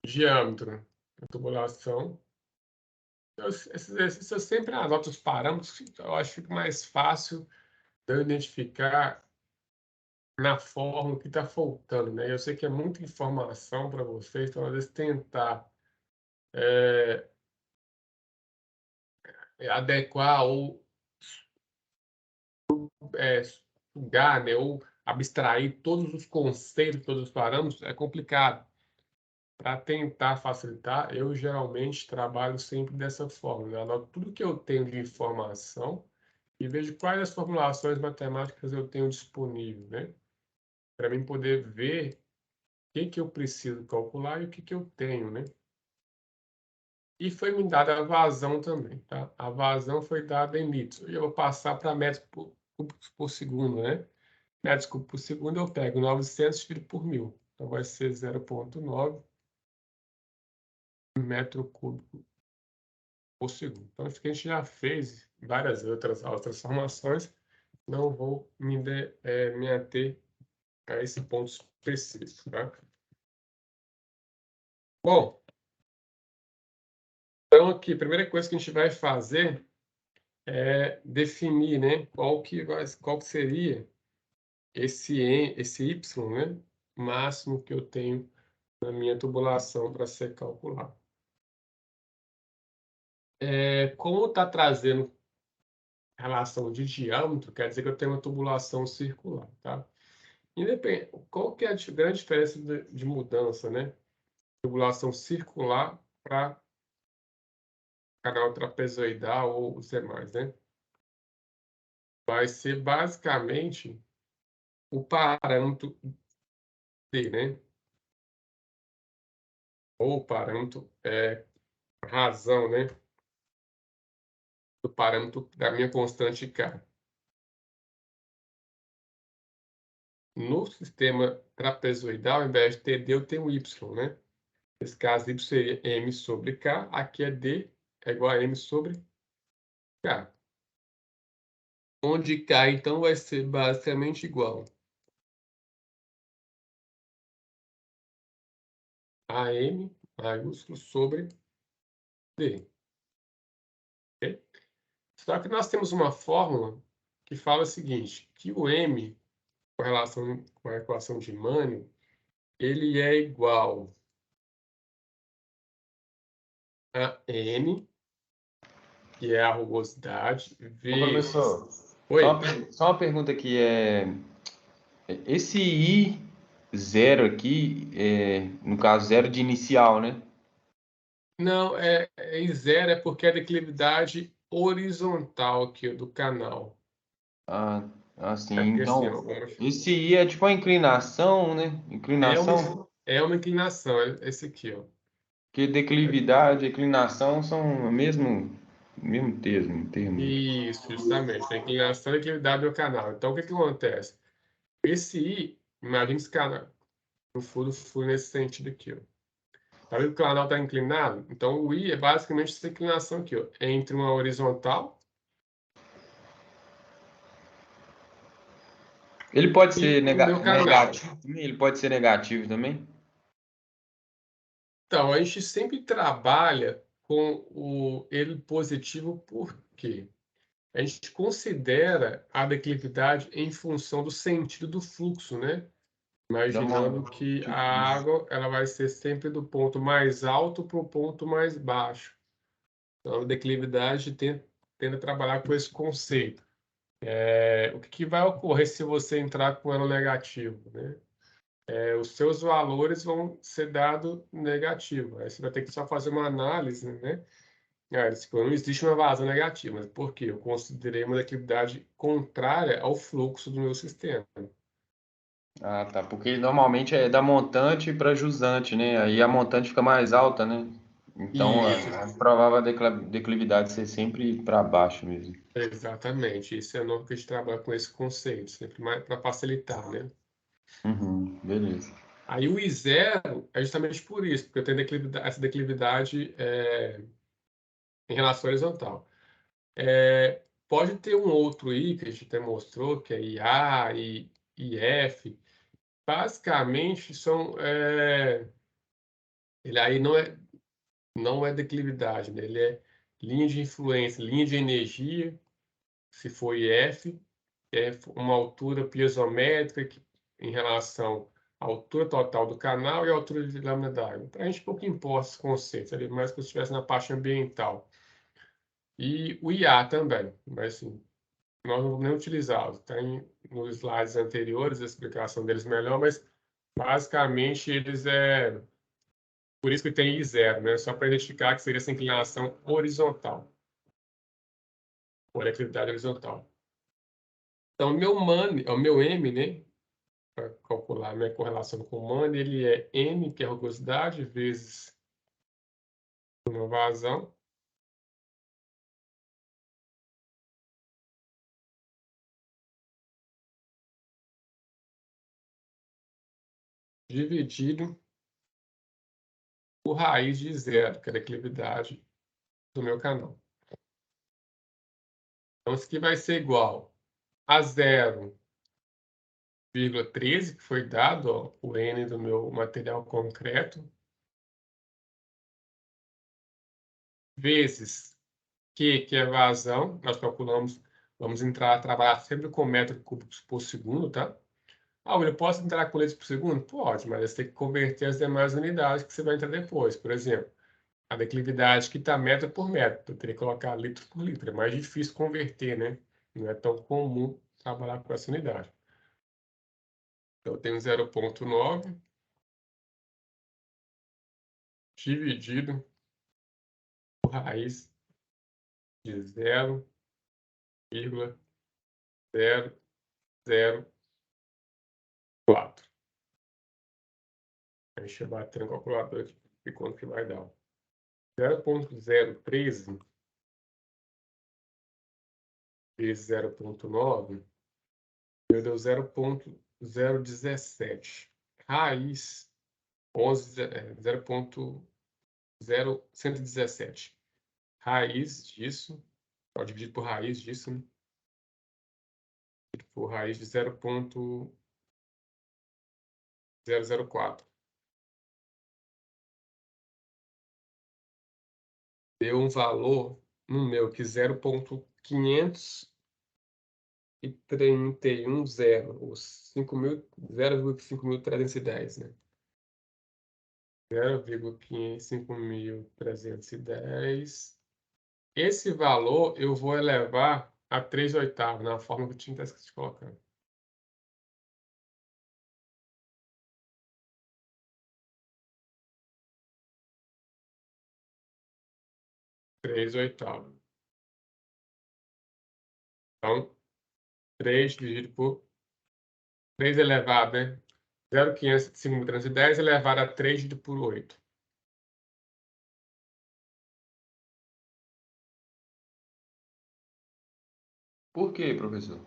Diâmetro da tubulação. Esses exercícios eu sempre anoto os parâmetros, eu acho que fica mais fácil de eu identificar na forma que está faltando, né? Eu sei que é muita informação para vocês, então às vezes tentar adequar ou sugar, né? Ou abstrair todos os conceitos, todos os parâmetros é complicado. Para tentar facilitar, eu geralmente trabalho sempre dessa forma, né? Anoto tudo que eu tenho de informação e vejo quais as formulações matemáticas eu tenho disponível, né? Para mim poder ver o que eu preciso calcular e o que eu tenho, né? E foi me dada a vazão também, tá? A vazão foi dada em litros. E eu vou passar para metros cúbicos por segundo, né? Metros cúbicos por segundo eu pego 900 dividido por 1000. Então vai ser 0,9 metro cúbico por segundo. Então isso que a gente já fez várias outras transformações. Não vou me ater a esse ponto específico, tá? Bom, então aqui, a primeira coisa que a gente vai fazer é definir, né, qual que seria esse y, né, máximo que eu tenho na minha tubulação para ser calculado. Como está trazendo relação de diâmetro, quer dizer que eu tenho uma tubulação circular, tá? Independente, qual que é a grande diferença de mudança, né? Tubulação circular para canal trapezoidal ou os demais, né? Vai ser basicamente o parâmetro D, né? Ou parâmetro razão, né? Do parâmetro da minha constante K. No sistema trapezoidal, ao invés de ter D, eu tenho Y, né? Nesse caso, Y seria M sobre K. Aqui é D é igual a M sobre K. Onde K, então, vai ser basicamente igual a M maiúsculo sobre D. Okay? Só que nós temos uma fórmula que fala o seguinte, que o M, com a equação de Mannio, ele é igual a N, que é a rugosidade, Ô, professor, Oi? só uma pergunta aqui. Esse I zero aqui, no caso, zero de inicial, né? Não, em zero é porque é a declividade horizontal aqui do canal. Ah, assim, É porque assim, ó, então, esse I é tipo a inclinação, né? é uma, Inclinação, é uma inclinação, esse aqui, ó. porque declividade e inclinação são o mesmo termo. Isso, justamente. A inclinação e a declividade do canal. Então, o que acontece? Esse I, imagina esse canal, o furo nesse sentido aqui, ó. Tá vendo que o canal está inclinado? Então, o I é basicamente essa inclinação aqui, ó, entre uma horizontal Ele pode e ser o meu canal. negativo também? Ele pode ser negativo também? Então, a gente sempre trabalha com ele positivo, por quê? A gente considera a declividade em função do sentido do fluxo, né? Imaginando que a Tipo isso. água ela vai ser sempre do ponto mais alto para o ponto mais baixo. Então, a declividade tende a trabalhar com esse conceito. O que vai ocorrer se você entrar com elo negativo, né? Os seus valores vão ser dados negativo. Aí você vai ter que só fazer uma análise, né? Não existe uma vazão negativa, mas por quê? Eu considerei uma declividade contrária ao fluxo do meu sistema. Ah, tá. Porque normalmente é da montante para jusante, né? Aí a montante fica mais alta, né? Então Isso, a provável declividade ser sempre para baixo mesmo. exatamente. Isso é normal que a gente trabalha com esse conceito, sempre mais para facilitar, né? Uhum, beleza. Aí o I0 é justamente por isso, porque eu tenho essa declividade em relação horizontal. Pode ter um outro aí, que a gente até mostrou, que é IA e IF. Basicamente, ele aí não é declividade, né? Ele é linha de influência, linha de energia, se for IF, é uma altura piezométrica em relação à altura total do canal e à altura de lâmina d'água. Para a gente pouco importa esse conceito, ali, mais que eu estivesse na parte ambiental. E o IA também, mas assim, nós não vamos nem utilizá-los. Tem nos slides anteriores a explicação deles melhor, mas basicamente por isso que tem I0, né? Só para identificar que seria essa inclinação horizontal, ou atividade horizontal. Então, o meu M, né? Para calcular a minha correlação com o MAN, ele é M, que é a rugosidade, vezes uma vazão, dividido por raiz de zero, que é a declividade do meu canal. Então, isso aqui vai ser igual a 0,13, que foi dado, ó, o N do meu material concreto, vezes Q, que é vazão, nós calculamos, vamos trabalhar sempre com metro cúbico por segundo, tá? Eu posso entrar com litros por segundo? Pode, mas você tem que converter as demais unidades que você vai entrar depois. Por exemplo, a declividade que está metro por metro. Eu teria que colocar litro por litro. É mais difícil converter, né? Não é tão comum trabalhar com essa unidade. Então, eu tenho 0,9 dividido por raiz de 0,004. Deixa eu bater no calculador aqui e quanto que vai dar. 0,013 vezes 0,9 eu deu 0,017. Raiz 0,117. Raiz disso, pode dividir por raiz disso, né? Por raiz de 0,004. Deu um valor no meu que 0,5310, ou 0,5310, né? 0,5310. Esse valor eu vou elevar a 3/8, na forma que eu tinha escrito colocando. Três oitavos. Então, 3 dividido por 3 elevado, né? 0,510 elevado a 3 dividido por 8. Por quê, professor?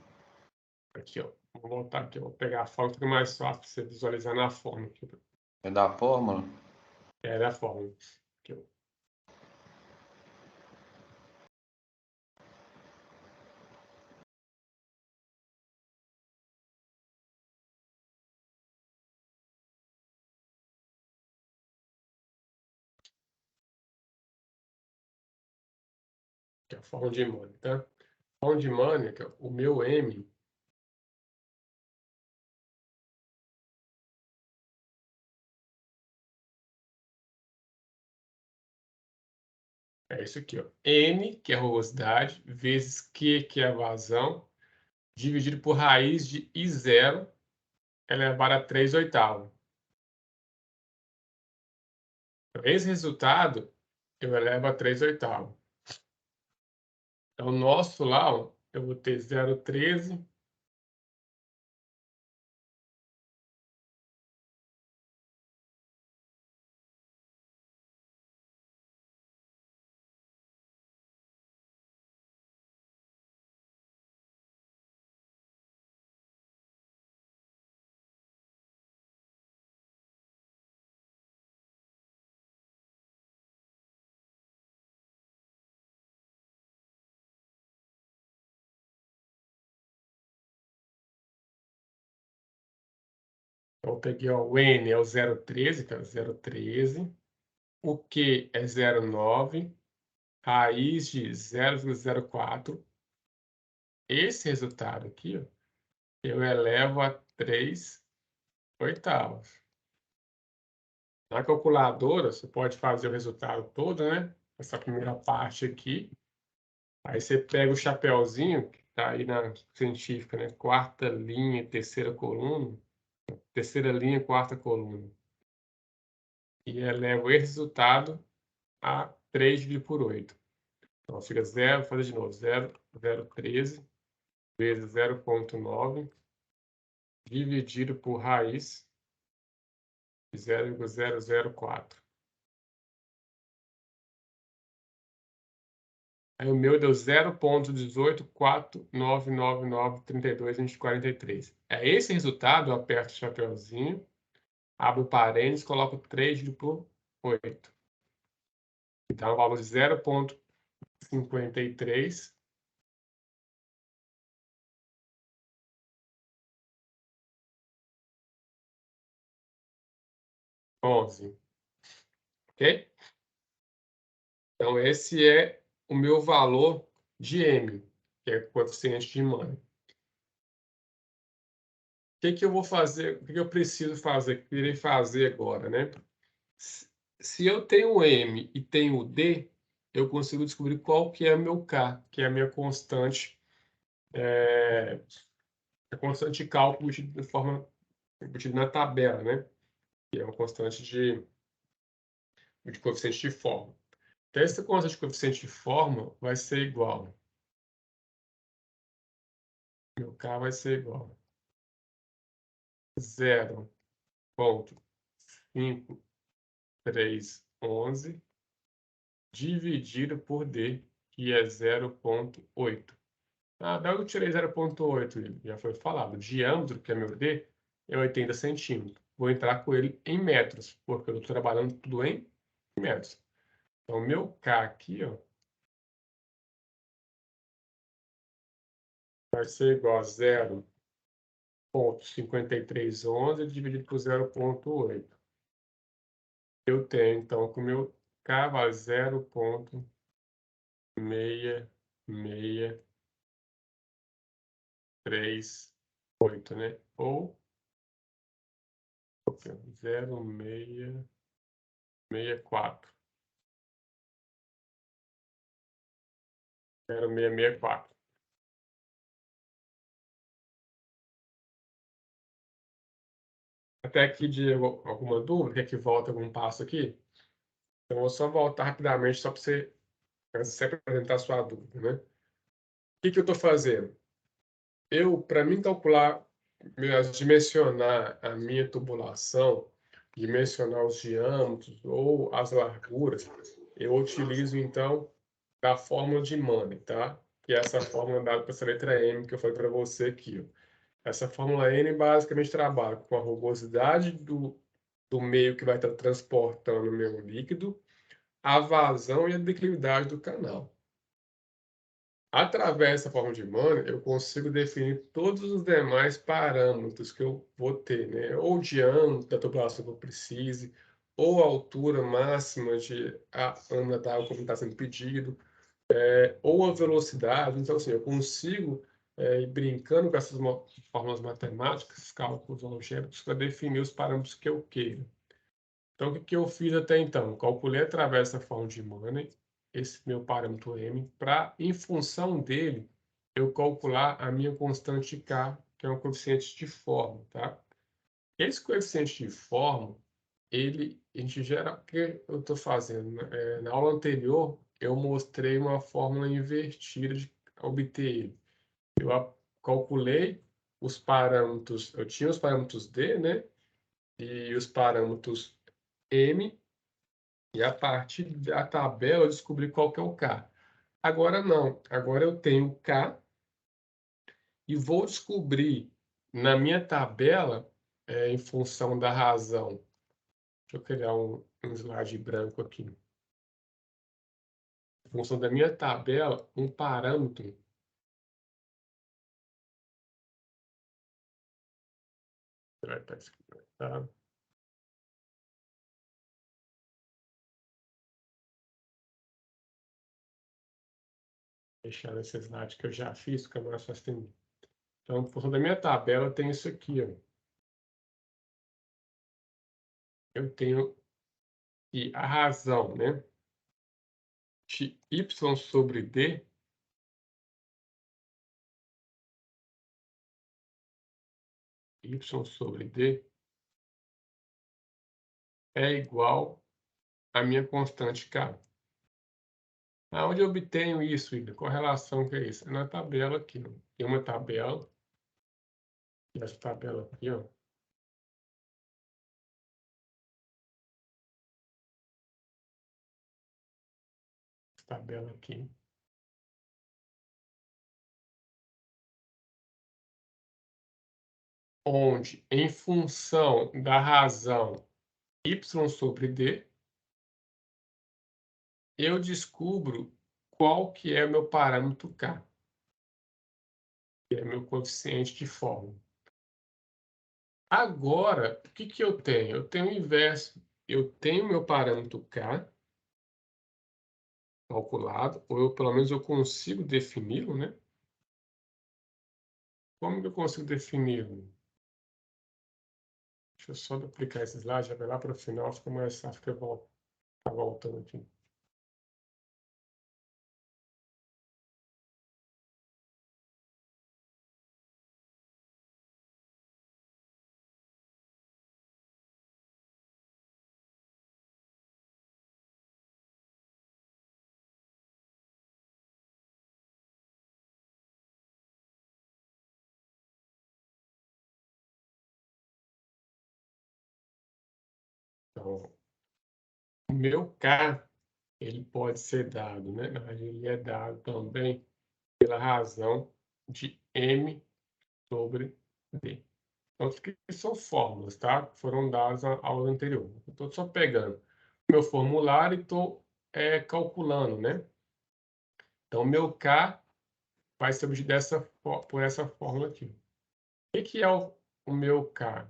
Aqui, ó. Vou voltar aqui, vou pegar a fórmula, fica mais fácil para você visualizar na fórmula. Aqui. É da fórmula? É da fórmula. Aqui, ó. Que é a fórmula de Mannheim, tá? A fórmula de Mannheim, que é o meu M, é isso aqui, ó. N, que é a rugosidade, vezes Q, que é a vazão, dividido por raiz de I0 elevado a 3/8. Esse resultado eu elevo a 3/8. Então, o nosso lá, ó, eu vou ter 0,13 Então, eu peguei, ó, o N é o 0,13, que é o 0,13. O Q é 0,9. Raiz de 0,04. Esse resultado aqui, ó, eu elevo a 3/8. Na calculadora, você pode fazer o resultado todo, né? Essa primeira parte aqui. Aí você pega o chapeuzinho, que está aí na científica, né? Quarta linha, terceira coluna. Terceira linha, quarta coluna. E eleva esse resultado a 3 dividido por 8. Então, fica 0, vou fazer de novo, 0,13 vezes 0,9 dividido por raiz de 0,004. Aí o meu deu 0,184993243. É esse resultado, eu aperto o chapeuzinho, abro parênteses, coloco 3 dividido por 8. Então, o valor de 0,53 11. Ok? Então, esse é o meu valor de M, que é o coeficiente de Mann. O que que eu vou fazer? O que que eu preciso fazer? O que eu irei fazer agora, né? Se eu tenho o M e tenho o D, eu consigo descobrir qual que é o meu K, que é a minha constante, a constante de cálculo de forma embutida na tabela, né? Que é uma constante de coeficiente de forma. Então, essa constante de coeficiente de forma vai ser igual. Meu K vai ser igual a 0,5311 dividido por D, que é 0,8. Ah, daí eu tirei 0,8, já foi falado. O diâmetro, que é meu D, é 80 centímetros. Vou entrar com ele em metros, porque eu estou trabalhando tudo em metros. Então, meu K aqui, ó, vai ser igual a 0,5311 dividido por 0,8. Eu tenho, então, que o meu K vale 0,6638, né? Ou 0,664. 0,664. Até aqui, Diego, alguma dúvida? Quer que volte algum passo aqui? Então, eu vou só voltar rapidamente, só para você apresentar a sua dúvida, né? O que que eu estou fazendo? Para mim calcular, dimensionar a minha tubulação, dimensionar os diâmetros ou as larguras, eu utilizo, então, a fórmula de Mann, tá? Que é essa fórmula dada para essa letra M que eu falei para você aqui, ó. Essa fórmula N basicamente trabalha com a rugosidade do meio que vai estar transportando o meu líquido, a vazão e a declividade do canal. Através dessa forma de Mann, eu consigo definir todos os demais parâmetros que eu vou ter, né? Ou o diâmetro da tubulação que eu precise, ou a altura máxima de a lâmina d'água como está sendo pedido, ou a velocidade. Então, assim, eu consigo ir brincando com essas fórmulas matemáticas, cálculos algébricos, para definir os parâmetros que eu queiro. Então, o que que eu fiz até então? Calculei através dessa forma de Mann esse meu parâmetro M, para, em função dele, eu calcular a minha constante K, que é um coeficiente de forma, tá? Esse coeficiente de forma, a gente gera, o que eu estou fazendo? Na aula anterior, eu mostrei uma fórmula invertida de obter ele. Eu calculei os parâmetros, eu tinha os parâmetros D, né? E os parâmetros M, e a partir da tabela eu descobri qual que é o K. Agora não, agora eu tenho o K e vou descobrir na minha tabela, em função da razão. Deixa eu criar um slide branco aqui. Em função da minha tabela, um parâmetro vai estar escrito, tá? Deixar esse slide que eu já fiz, que é mais fácil. Então, por da minha tabela, tem isso aqui, ó. Eu tenho que a razão, né, de y sobre d é igual à minha constante k. Aonde eu obtenho isso, Ida? Qual a relação que é isso? É na tabela aqui, ó. Tem uma tabela, e essa tabela aqui, ó. Essa tabela aqui. Onde, em função da razão y sobre d, eu descubro qual que é o meu parâmetro k, que é meu coeficiente de fórmula. Agora, o que que eu tenho? Eu tenho o inverso. Eu tenho meu parâmetro k calculado, ou eu, pelo menos eu consigo defini-lo, né? Como que eu consigo defini-lo? Deixa eu só duplicar esse slide, já vai lá para o final, fica mais fácil, fica voltando aqui. Então, o meu k, ele pode ser dado, né? Mas ele é dado também pela razão de m sobre d. Então, isso aqui são fórmulas, tá? Foram dadas na aula anterior. Eu estou só pegando meu formulário e estou calculando, né? Então, meu k vai ser obtido por essa fórmula aqui. O que é o meu k?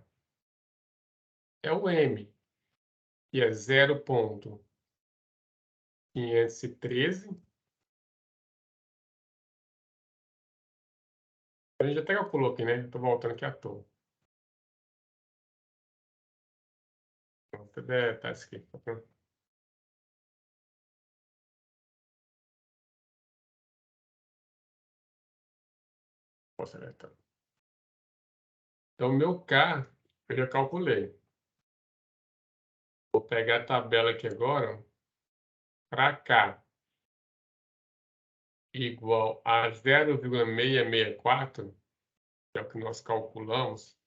É o m, que é 0,513. A gente até calculou aqui, né? Estou voltando aqui à toa. Tá escrito. Posso alertar. Então, o meu k, eu já calculei. Vou pegar a tabela aqui agora. Para k igual a 0,664, que é o que nós calculamos.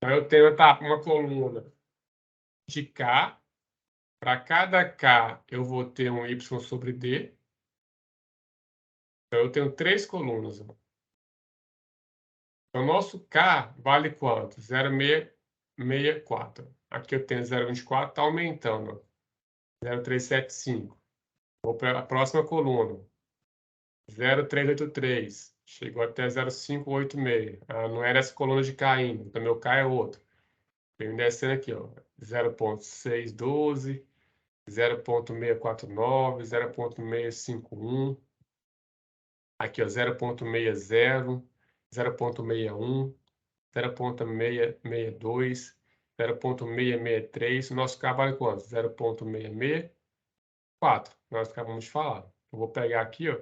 Então, eu tenho uma coluna de k. Para cada k, eu vou ter um y sobre d. Então, eu tenho 3 colunas. Então, o nosso k vale quanto? 0,664. Aqui eu tenho 0,24, está aumentando. 0,375. Vou para a próxima coluna. 0,383. Chegou até 0,586. Ah, não era essa coluna de k ainda. Então, meu k é outro. Vem descendo aqui, ó. 0,612, 0,649, 0,651. Aqui, ó, 0,60, 0,61, 0,662, 0,663. O nosso K vale quanto? 0,664. Nós acabamos de falar. Eu vou pegar aqui, ó,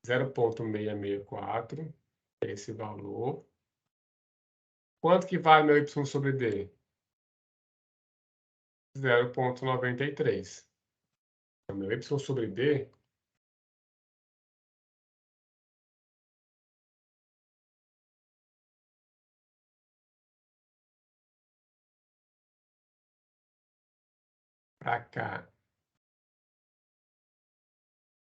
0,664, esse valor. Quanto que vale meu Y sobre D? 0,93. Então, meu Y sobre D para cá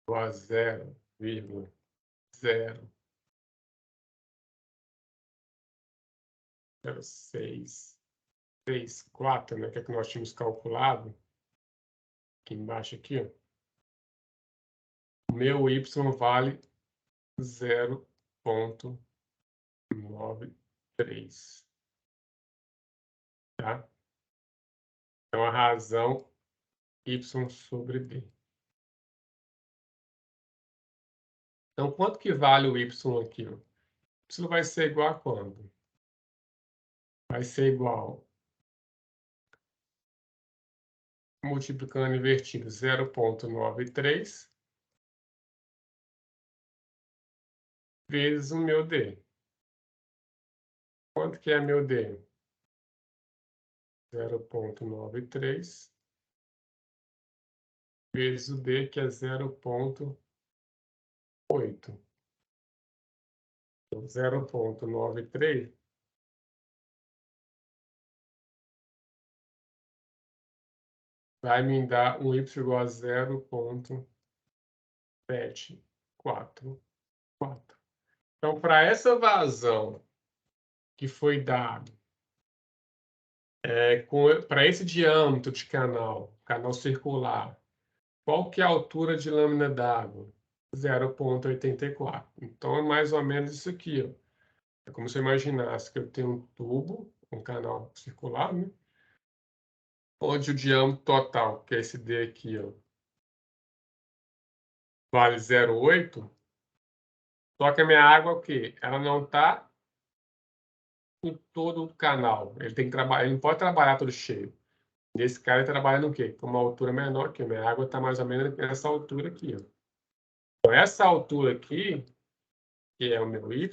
igual a 0,0634, né? Que é que nós tínhamos calculado. Aqui embaixo, aqui, ó. O meu y vale 0,93. Tá? Então, a razão y sobre b. Então, quanto que vale o y aqui? Ó? Y vai ser igual a quanto? Vai ser igual, multiplicando e invertindo, 0,93 vezes o meu d. Quanto que é meu d? 0,93 vezes o d, que é 0,8. Então, 0,93 vai me dar um y igual a 0,744. Então, para essa vazão que foi dado, para esse diâmetro de canal circular, qual que é a altura de lâmina d'água? 0,84. Então, é mais ou menos isso aqui, ó. É como se eu imaginasse que eu tenho um tubo, um canal circular, né? Onde o diâmetro total, que é esse D aqui, ó, vale 0,8. Só que a minha água, o quê? Ela não está em todo o canal. Ele tem que trabalhar, ele não pode trabalhar todo cheio. Nesse cara, ele trabalha no quê? Com uma altura menor, que a minha água está mais ou menos nessa altura aqui, ó. Então, essa altura aqui, que é o meu y,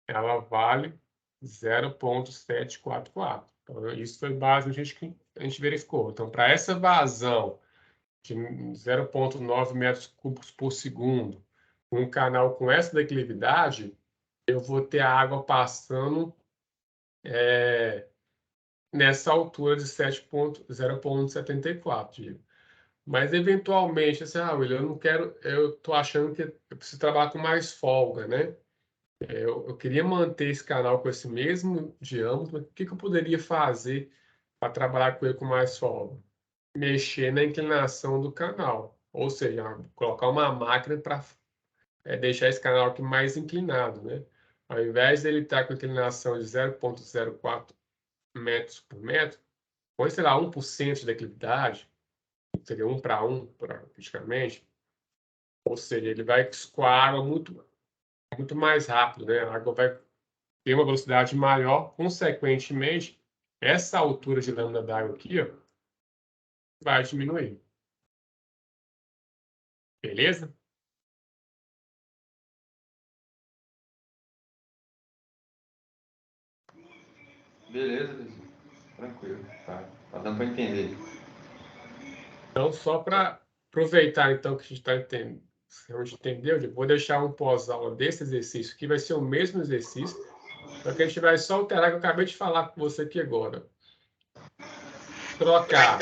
ela vale 0,744. Então, isso foi base que a gente verificou. Então, para essa vazão de 0,9 metros cúbicos por segundo, um canal com essa declividade, eu vou ter a água passando nessa altura de 0,74. Mas, eventualmente, assim, William, eu não quero, eu estou achando que eu preciso trabalhar com mais folga, né? Eu queria manter esse canal com esse mesmo diâmetro, mas o que eu poderia fazer para trabalhar com ele com mais folga? Mexer na inclinação do canal, ou seja, colocar uma máquina para deixar esse canal aqui mais inclinado, né? Ao invés dele estar com inclinação de 0,04 metros por metro, põe, sei lá, 1% de declividade, seria 1 para 1, praticamente. Ou seja, ele vai escoar água muito mais rápido, né? A água vai ter uma velocidade maior, consequentemente, essa altura de lâmina d'água aqui, ó, vai diminuir. Beleza? Beleza, Luizinho. Tranquilo. Tá dando para entender. Então, só para aproveitar, então, que a gente está entendendo, a gente entendeu, eu vou deixar um pós-aula desse exercício, que vai ser o mesmo exercício, só que a gente vai só alterar, que eu acabei de falar com você aqui agora. Trocar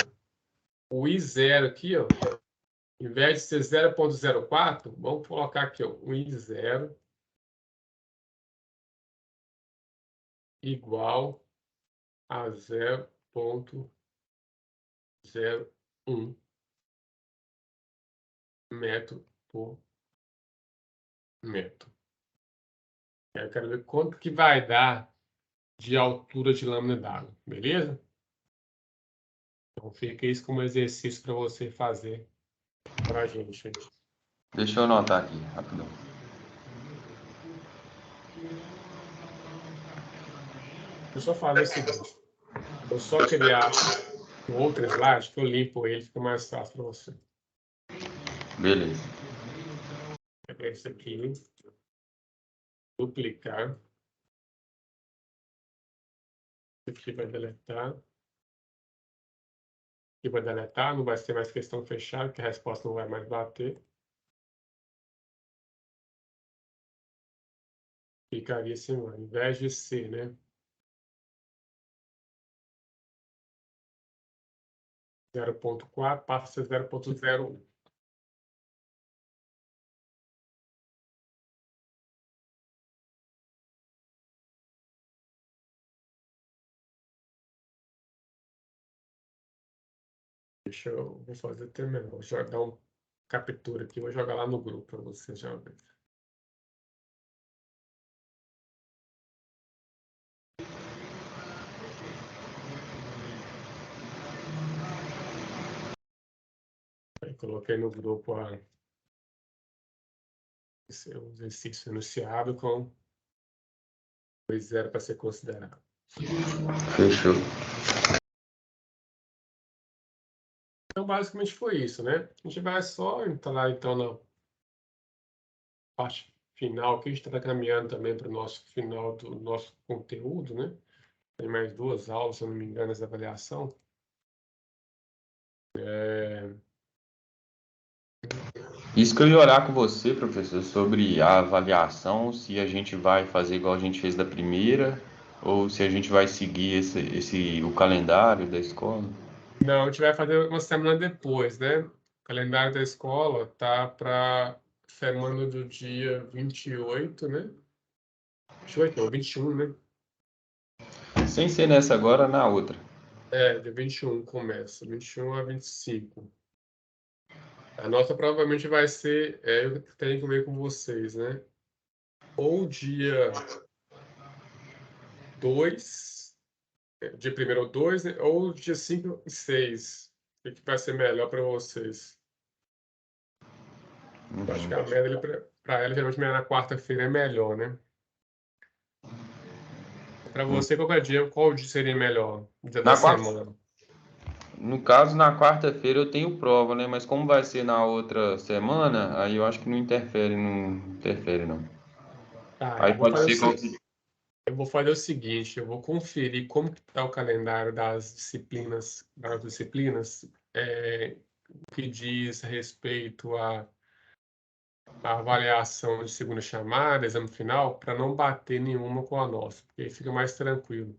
o I0 aqui, ó, em vez de ser 0,04, vamos colocar aqui, ó, o I0 igual a 0,01 metro por metro. Eu quero ver quanto que vai dar de altura de lâmina d'água, beleza? Então fica isso como exercício para você fazer para a gente. Deixa eu anotar aqui, rapidão. Eu só fazer o seguinte, vou só criar um outro slide que eu limpo ele, fica mais fácil para você. Beleza. Pegar esse aqui, duplicar. Esse aqui vai deletar. Aqui vai deletar, não vai ser mais questão fechada, que a resposta não vai mais bater. Ficaria assim, ao invés de ser, né? 0,4 passa a ser 0,01. Vou fazer até melhor. Vou jogar uma captura aqui, vou jogar lá no grupo para você já ver. Aí coloquei no grupo esse exercício enunciado com 2,0 para ser considerado. Fechou. Então, basicamente foi isso, né? A gente vai só entrar, então, na parte final, que a gente está caminhando também para o nosso final do nosso conteúdo, né? Tem mais 2 aulas, se eu não me engano, essa avaliação. Isso que eu ia olhar com você, professor, sobre a avaliação, se a gente vai fazer igual a gente fez da primeira, ou se a gente vai seguir o calendário da escola. Não, a gente vai fazer uma semana depois, né? O calendário da escola tá para semana do dia 28, né? 28 não, 21, né? Sem ser nessa agora, na outra. Dia 21 começa, 21 a 25. A nossa provavelmente vai ser, eu tenho que ver com vocês, né? Ou dia 2, dia 1º ou 2, né? Ou dia 5 e 6. O que vai ser melhor para vocês? Eu acho que a média para ela, geralmente, na quarta-feira é melhor, né? Para você, qual dia seria melhor? Dia da Na quarta, semana? no caso, na quarta-feira eu tenho prova, né? Mas como vai ser na outra semana, aí eu acho que não interfere, não. Tá, Aí pode ser qual eu vou fazer o seguinte, eu vou conferir como está o calendário das disciplinas, que diz respeito à avaliação de segunda chamada, exame final, para não bater nenhuma com a nossa, porque aí fica mais tranquilo.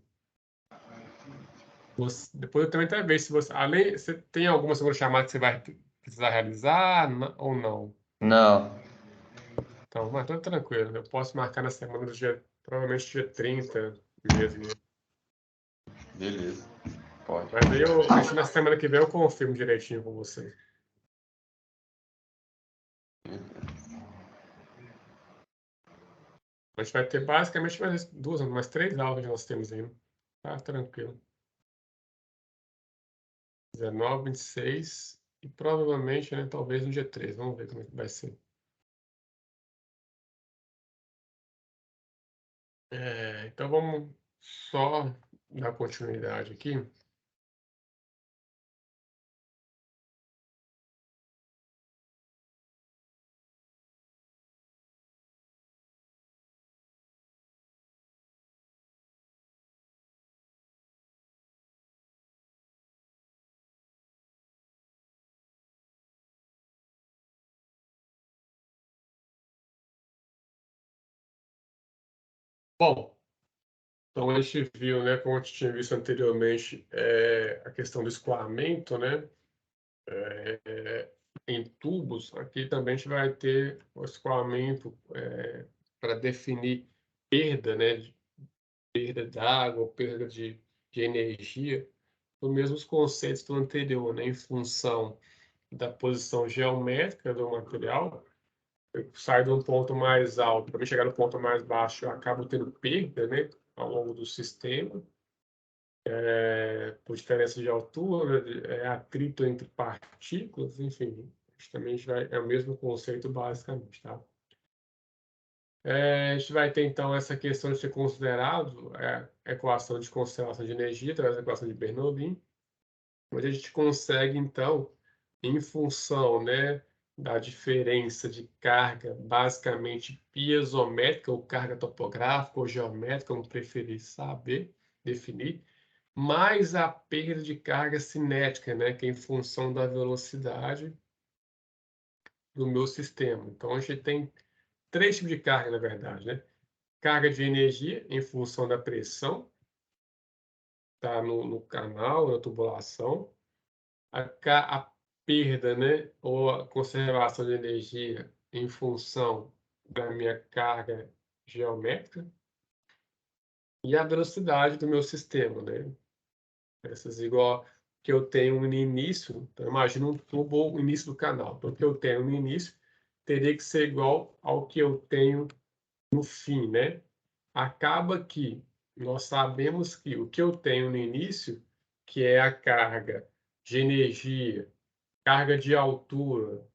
Depois eu também até ver se você tem alguma segunda chamada que você vai precisar realizar ou não. Não, Então, mas tô tranquilo. Eu posso marcar na semana do dia, provavelmente dia 30 mesmo. beleza, pode. Mas aí isso na semana que vem eu confirmo direitinho com você. A gente vai ter basicamente mais 3 aulas que nós temos ainda. Tá tranquilo. 19, 26 e provavelmente, né, talvez no dia 3. Vamos ver como é que vai ser. Então vamos só dar continuidade aqui. Bom, então a gente viu, né, como a gente tinha visto anteriormente, a questão do escoamento, né? Em tubos, aqui também a gente vai ter o escoamento para definir perda, né, perda d'água, perda de energia, os mesmos conceitos do anterior, né, em função da posição geométrica do material. Eu saio de um ponto mais alto, para chegar no ponto mais baixo, eu acabo tendo perda, né, ao longo do sistema, por diferença de altura, atrito entre partículas, enfim, justamente é o mesmo conceito basicamente, tá? A gente vai ter, então, essa questão de ser considerado a equação de conservação de energia através da equação de Bernoulli, onde a gente consegue, então, em função, né, da diferença de carga basicamente piezométrica, ou carga topográfica, ou geométrica, como preferir saber, definir, mais a perda de carga cinética, né, que é em função da velocidade do meu sistema. Então, a gente tem 3 tipos de carga, na verdade, né? Carga de energia em função da pressão, tá no canal, na tubulação. a perda, né, ou a conservação de energia em função da minha carga geométrica e a velocidade do meu sistema, né? Essas igual que eu tenho no início, então imagina um tubo, o início do canal. Então, o que eu tenho no início teria que ser igual ao que eu tenho no fim, né? Acaba que nós sabemos que o que eu tenho no início, que é a carga de energia, carga de altura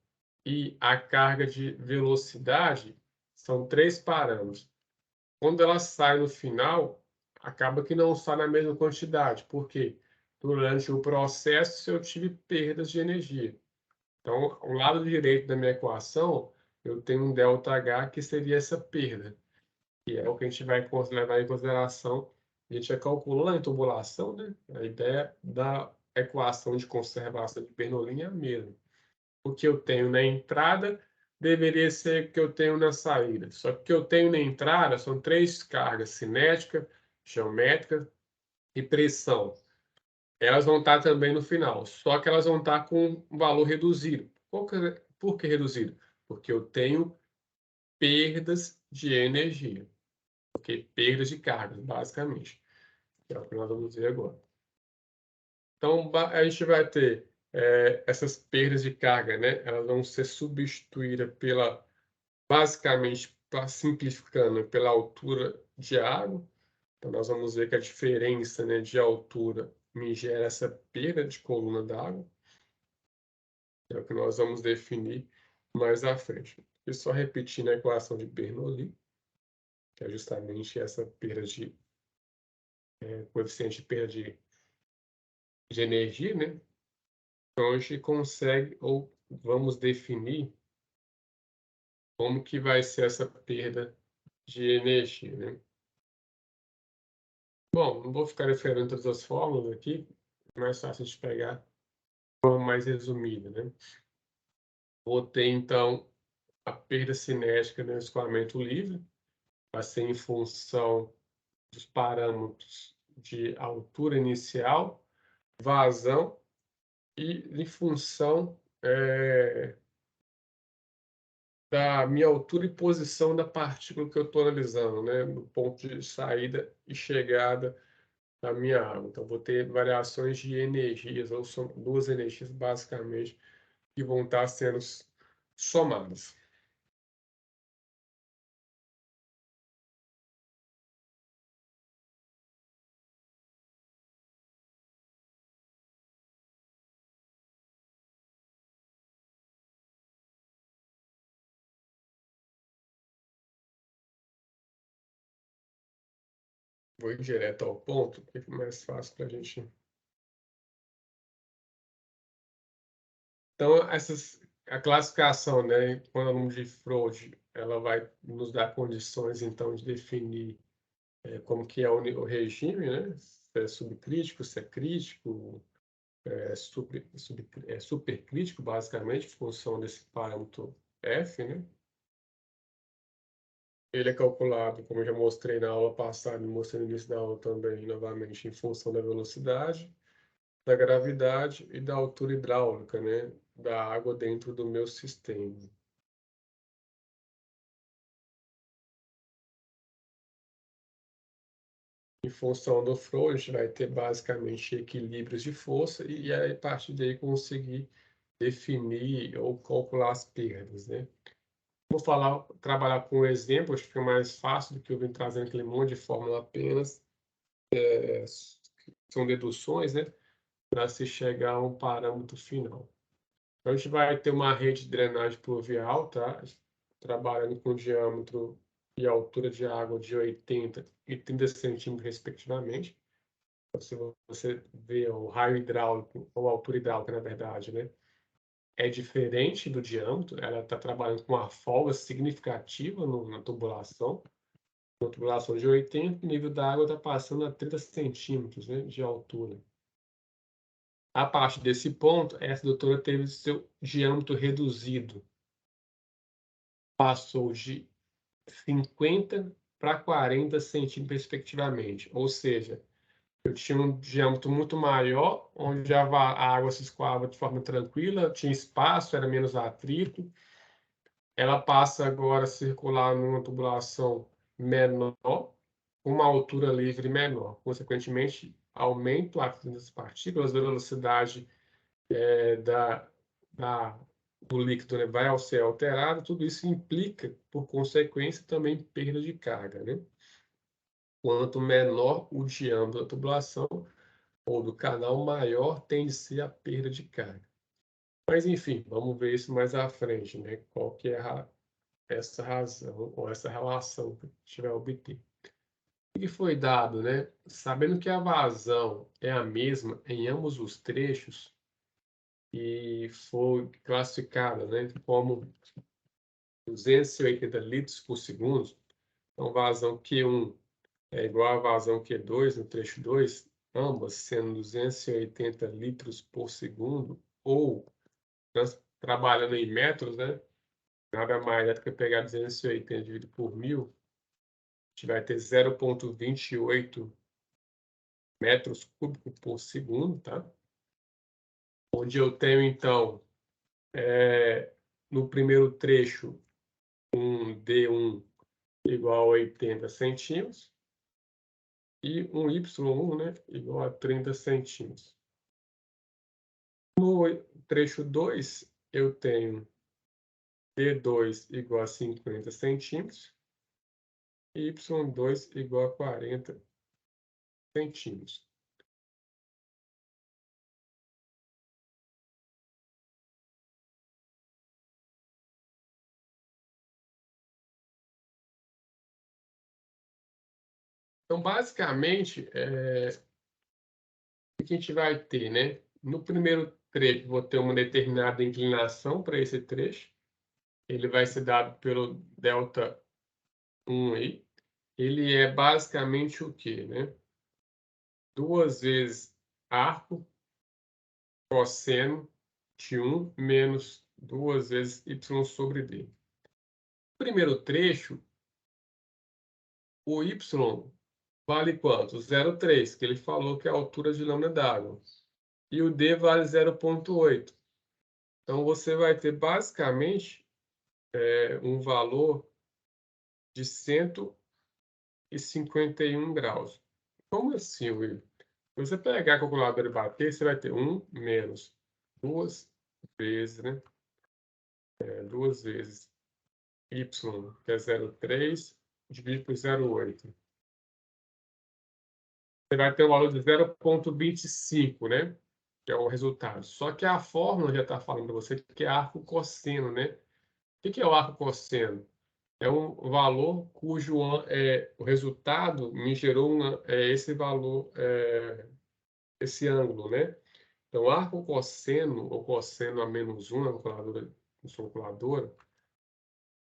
e a carga de velocidade, são 3 parâmetros. Quando ela sai no final, acaba que não sai na mesma quantidade, porque durante o processo eu tive perdas de energia. Então, o lado direito da minha equação, eu tenho um ΔH que seria essa perda, que é o que a gente vai levar em consideração. A gente já calculou na tubulação, né? A ideia da equação de conservação de Bernoulli é a mesma. O que eu tenho na entrada deveria ser o que eu tenho na saída. Só que o que eu tenho na entrada são 3 cargas: cinética, geométrica e pressão. Elas vão estar também no final, só que elas vão estar com um valor reduzido. Por que reduzido? Porque eu tenho perdas de energia. Porque perdas de carga, basicamente. Que é o que nós vamos ver agora. Então, a gente vai ter essas perdas de carga, né? Elas vão ser substituídas pela, basicamente, simplificando, pela altura de água. Então, nós vamos ver que a diferença, né, de altura me gera essa perda de coluna d'água. É o que nós vamos definir mais à frente. E só repetindo a equação de Bernoulli, que é justamente essa perda de coeficiente de perda de energia, né? Então, a gente consegue, ou vamos definir como que vai ser essa perda de energia, né? Bom, não vou ficar referendo todas as fórmulas aqui, é mais fácil de pegar de forma mais resumida, né? Vou ter, então, a perda cinética no escoamento livre, vai ser em função dos parâmetros de altura inicial, vazão e em função da minha altura e posição da partícula que eu estou analisando, né? Do ponto de saída e chegada da minha água. Então, vou ter variações de energias, ou são 2 energias, basicamente, que vão estar sendo somadas. Vou ir direto ao ponto, que fica mais fácil para a gente. Então, a classificação, né, com o aluno de Freud, ela vai nos dar condições, então, de definir como que é o regime, né? Se é subcrítico, se é crítico, supercrítico, basicamente, em função desse parâmetro F, né? Ele é calculado, como eu já mostrei na aula passada, mostrei no início da aula também, novamente, em função da velocidade, da gravidade e da altura hidráulica, né, da água dentro do meu sistema. Em função do flow, a gente vai ter basicamente equilíbrios de força e aí, a partir daí conseguir definir ou calcular as perdas, né? Vou trabalhar com um exemplo, acho que fica mais fácil do que eu vim trazendo aquele monte de fórmula apenas. São deduções, né? Para se chegar a um parâmetro final. Então, a gente vai ter uma rede de drenagem pluvial, tá? Trabalhando com diâmetro e altura de água de 80 e 30 centímetros, respectivamente. Então, se você vê o raio hidráulico, ou a altura hidráulica, na verdade, né? É diferente do diâmetro, ela está trabalhando com uma folga significativa na tubulação. Uma tubulação de 80, o nível da água está passando a 30 centímetros, né, de altura. A partir desse ponto, essa doutora teve seu diâmetro reduzido. Passou de 50 para 40 centímetros, respectivamente. Ou seja, eu tinha um diâmetro muito maior, onde a água se escoava de forma tranquila, tinha espaço, era menos atrito. Ela passa agora a circular numa tubulação menor, com uma altura livre menor. Consequentemente, aumenta o atrito das partículas, a velocidade do líquido, né, vai ser alterado. Tudo isso implica, por consequência, também perda de carga, né? Quanto menor o diâmetro da tubulação ou do canal, maior tende a ser a perda de carga. Mas, enfim, vamos ver isso mais à frente, né? Qual que é essa razão ou essa relação que a gente vai obter. O que foi dado, né? Sabendo que a vazão é a mesma em ambos os trechos e foi classificada, né, como 280 litros por segundo, então vazão Q1 é igual a vazão Q2 no trecho 2, ambas sendo 280 litros por segundo, ou trabalhando em metros, né? Nada mais é do que pegar 280 dividido por 1000, a gente vai ter 0,28 metros cúbicos por segundo, tá? Onde eu tenho, então, no primeiro trecho, um D1 igual a 80 centímetros e um Y1, né, igual a 30 centímetros. No trecho 2, eu tenho D2 igual a 50 centímetros e Y2 igual a 40 centímetros. Então, basicamente, o que a gente vai ter, né? No primeiro trecho, vou ter uma determinada inclinação para esse trecho. Ele vai ser dado pelo delta 1 aí. Ele é basicamente o quê, né? 2 vezes arco cosseno de 1 menos 2 vezes y sobre d. No primeiro trecho, o y vale quanto? 0,3, que ele falou que é a altura de lâmina d'água. E o d vale 0,8. Então, você vai ter basicamente um valor de 151 graus. Como assim, Will? Se você pegar a calculadora e bater, você vai ter 1 menos 2 vezes, né? 2 vezes y, que é 0,3, dividido por 0,8. Você vai ter um valor de 0,25, né? Que é o resultado. Só que a fórmula já está falando para você que é arco cosseno, né? O que é o arco cosseno? É um valor cujo o resultado me gerou esse valor, esse ângulo, né? Então, arco cosseno, ou cosseno a menos 1 na calculadora,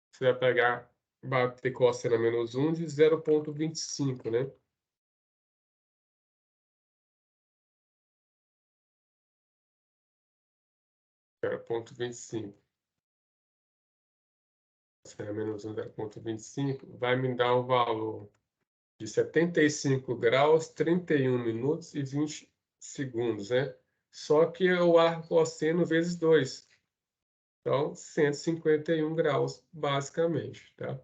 você vai pegar, bater cosseno a menos 1 de 0,25, né? 0,25. Cosseno a menos 1, 0,25, vai me dar um valor de 75 graus, 31 minutos e 20 segundos, né? Só que é o arco cosseno vezes 2. Então, 151 graus, basicamente, tá?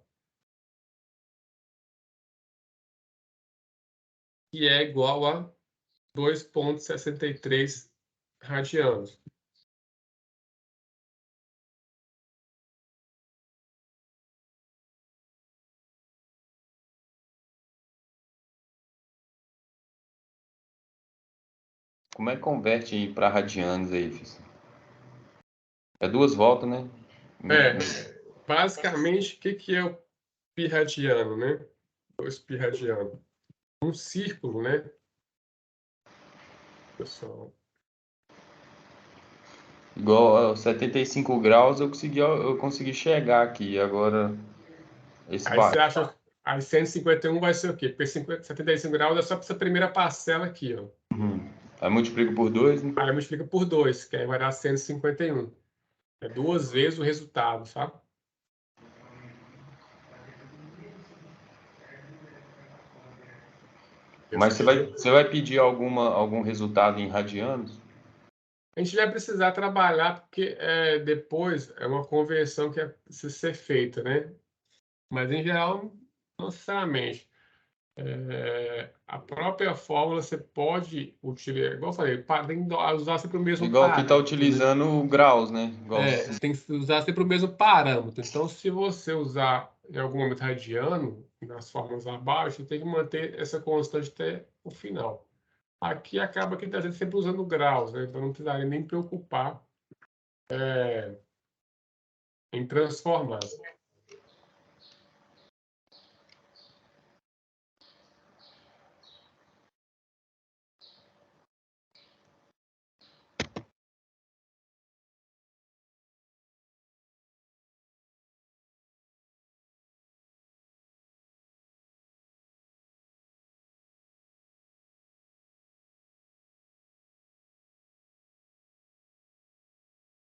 Que é igual a 2,63 radianos. Como é que converte para radianos aí, Fis? É 2 voltas, né? Basicamente, o que é o pi radiano, né? 2 pi radiano. Um círculo, né? Pessoal, Igual a 75 graus eu consegui chegar aqui. Agora, esse aí você acha, aí 151 vai ser o quê? Porque 75 graus é só para essa primeira parcela aqui, ó. Aí multiplica por 2, né? Aí multiplica por 2, que aí vai dar 151. É 2 vezes o resultado, sabe? Mas você vai pedir algum resultado em radianos? A gente vai precisar trabalhar, porque depois é uma conversão que precisa ser feita, né? Mas, em geral, não necessariamente. A própria fórmula você pode utilizar, igual eu falei, tem que usar sempre o mesmo Igual que está parâmetro, né? utilizando graus, né? Igual... Tem que usar sempre o mesmo parâmetro. Então, se você usar em algum momento radiano, nas fórmulas abaixo, você tem que manter essa constante até o final. Aqui acaba que a gente sempre usando graus, né? Então não precisaria nem preocupar em transformar.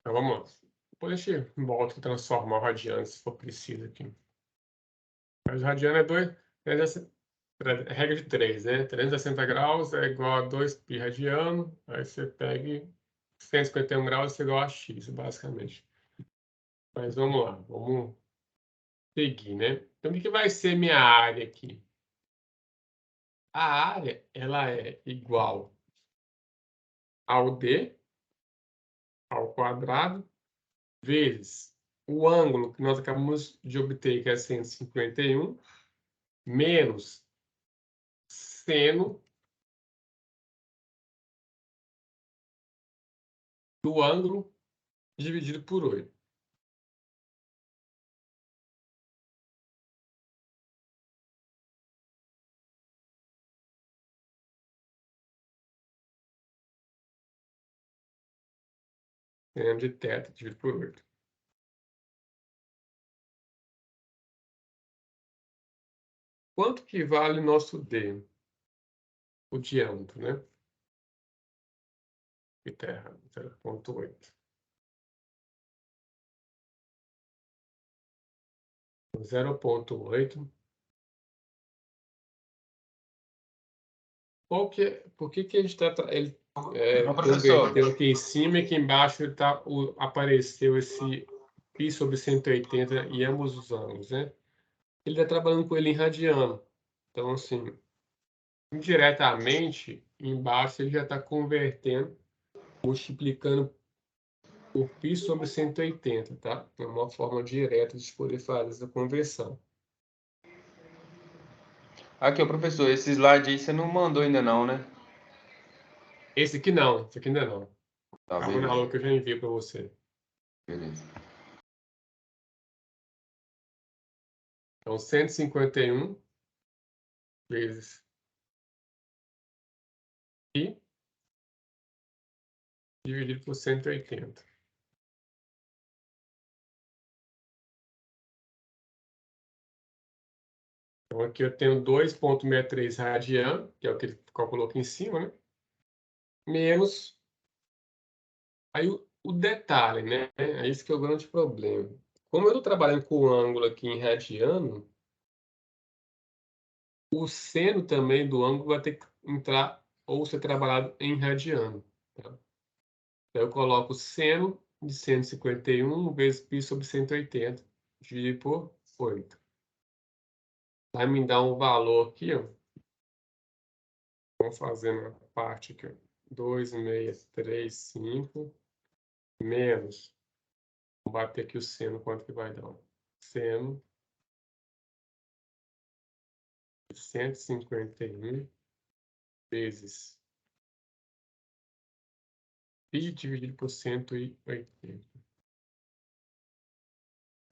Então vamos lá. Depois a gente volta a transformar o radiano se for preciso aqui. Mas o radiano é 2, regra de 3, né? 360 graus é igual a 2 pi radiano. Aí você pega 151 graus é igual a x, basicamente. Mas vamos lá, vamos seguir, né? Então, o que vai ser minha área aqui? A área, ela é igual ao d ao quadrado vezes o ângulo que nós acabamos de obter, que é 151, menos seno do ângulo dividido por 8. Seno de θ dividido por 8. Quanto que vale o nosso D? O diâmetro, né? De terra, 0,8. 0,8. Por que que a gente está... Ele converteu aqui em cima e aqui embaixo apareceu esse π sobre 180 em ambos os ângulos, né? Ele está trabalhando com ele em radiano. Então, assim, indiretamente, embaixo ele já está convertendo, multiplicando por π sobre 180, tá? É uma forma direta de poder fazer essa conversão. Aqui, ó, professor, esse slide aí você não mandou ainda não, né? Esse aqui não, esse aqui ainda não. Tá, Calma na aula beleza. que eu já envio para você. Beleza. Então, 151 vezes π dividido por 180. Então, aqui eu tenho 2,63 radiano, que é o que ele calculou aqui em cima, né? Menos... Aí o detalhe, né? É isso que é o grande problema. Como eu estou trabalhando com o ângulo aqui em radiano, o seno também do ângulo vai ter que entrar ou ser trabalhado em radiano. Tá? Então, eu coloco seno de 151 vezes π sobre 180, dividido por 8. Vai me dar um valor aqui, ó. Vamos fazer uma parte aqui, ó. 2,635 menos. Vamos bater aqui o seno, quanto que vai dar? Seno de 151 vezes π dividido por 180.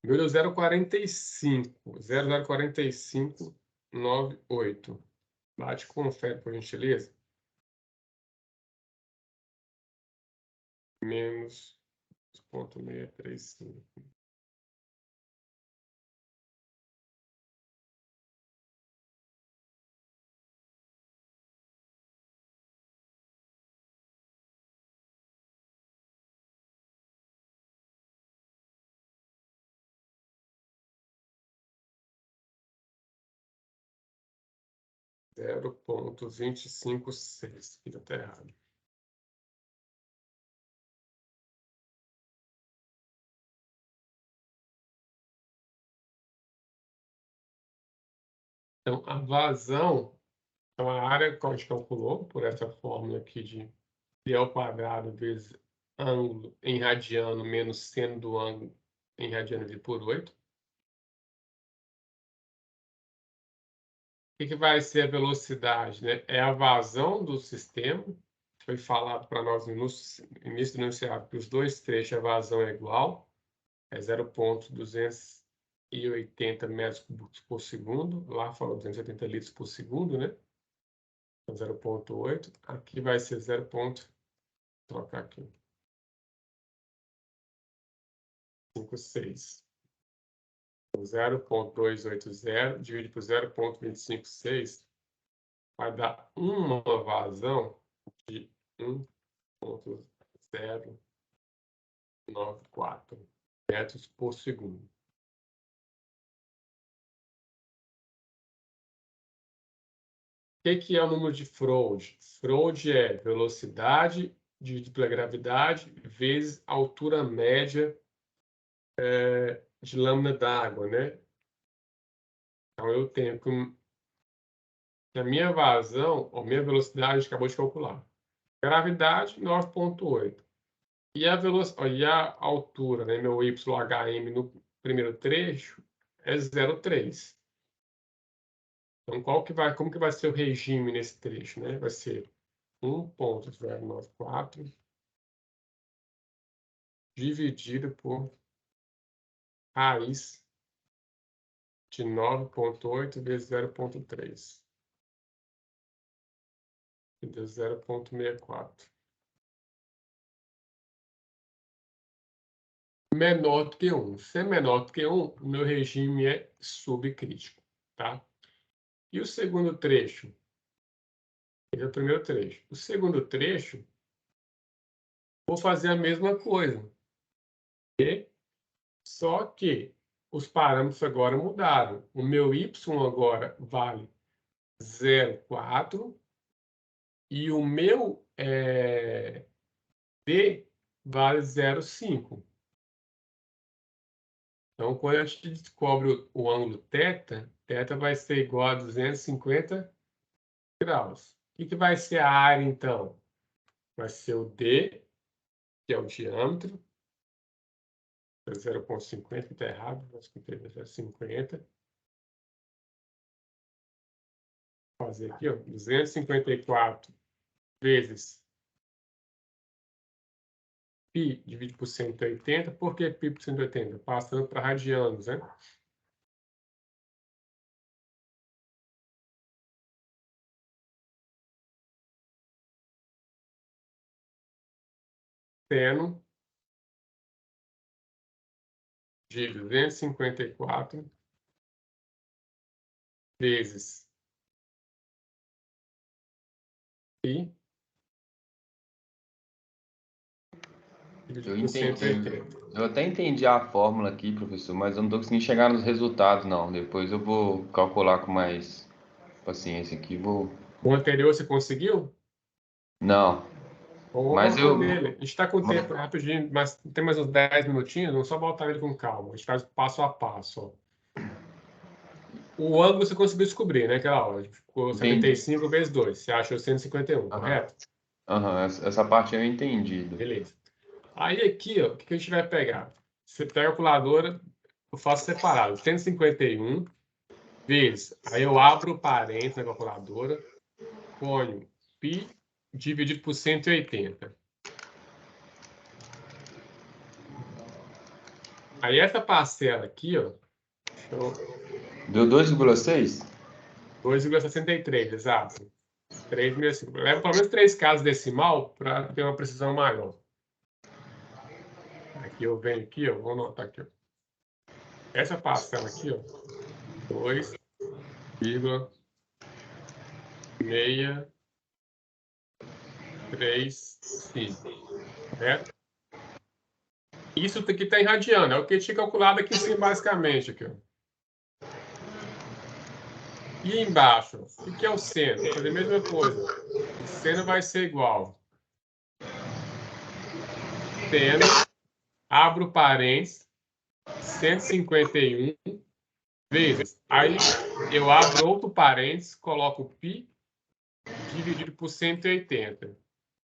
Meu deu 0,45. 0,04598. Bate e confere, por gentileza. Menos 0,635. 0,256. Aqui está errado. Então, a vazão, então a área que a gente calculou por essa fórmula aqui de π ao quadrado vezes ângulo em radiano menos seno do ângulo em radiano dividido por 8. O que vai ser a velocidade, né? É a vazão do sistema. Foi falado para nós no início do enunciado que os dois trechos a vazão é igual. É 0,280 metros cúbicos por segundo. Lá falou 280 litros por segundo, né? Então, 0,8. Aqui vai ser 0. Trocar aqui. 56. 0,280 dividido por 0,256 vai dar uma vazão de 1,094 metros por segundo. O que é o número de Froude? Froude é velocidade dividido pela gravidade vezes a altura média de lâmina d'água, né? Então, eu tenho que... A minha vazão, a minha velocidade, a gente acabou de calcular. Gravidade, 9,8. E a altura, né, meu YHM no primeiro trecho é 0,3. Então, como que vai ser o regime nesse trecho, né? Vai ser 1,094 dividido por raiz de 9,8 vezes 0,3. E deu 0,64. Menor do que 1. Se é menor do que 1, o meu regime é subcrítico, tá? E o segundo trecho? Esse é o primeiro trecho. O segundo trecho, vou fazer a mesma coisa. Okay? Só que os parâmetros agora mudaram. O meu y agora vale 0,4 e o meu d vale 0,5. Então, quando a gente descobre o ângulo θ, θ vai ser igual a 250 graus. O que vai ser a área, então? Vai ser o d, que é o diâmetro, 0,50, que está errado, 0,50. Vou fazer aqui, ó, 254 vezes π dividido por 180. Por que π por 180? Passando para radianos, né? Seno de 254 vezes π dividido por 180. Eu até entendi a fórmula aqui, professor, mas eu não estou conseguindo chegar nos resultados, não. Depois eu vou calcular com mais paciência aqui. O anterior você conseguiu? Não, Vamos mas voltar nele. A gente está com o tempo rapidinho, mas tem mais uns 10 minutinhos, vamos só voltar ele com calma. A gente faz passo a passo. Ó. O ângulo você conseguiu descobrir, né? Aquela hora. Ficou 75 vezes 2. Você achou 151, correto? Essa parte eu entendi. Beleza. Aí aqui, ó, o que a gente vai pegar? Você pega a calculadora, eu faço separado. 151 vezes. Aí eu abro o parênteses na calculadora, ponho π dividido por 180. Aí essa parcela aqui, ó, deu 2,6? 2,63, exato. 3,65. Leva pelo menos 3 casas decimal para ter uma precisão maior. Aqui eu venho aqui, ó, vou anotar aqui, ó. Essa parcela aqui, ó, 2,635, correto? Isso aqui está em radiano, é o que eu tinha calculado aqui em cima, basicamente. Aqui, ó. E embaixo, o que é o seno? Vou fazer a mesma coisa. O seno vai ser igual. Seno, abro parênteses, 151 vezes. Aí eu abro outro parênteses, coloco π dividido por 180.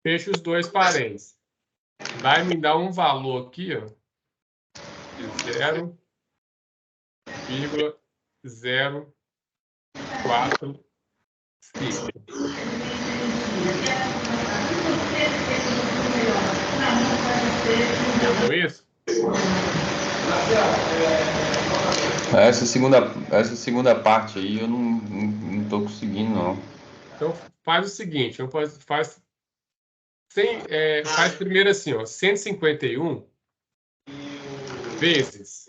Fecho os dois parênteses. Vai me dar um valor aqui, ó, de 0,045. Entendeu isso? Essa segunda parte aí eu não tô conseguindo, não. Então faz o seguinte, faz primeiro assim, ó, 151 vezes.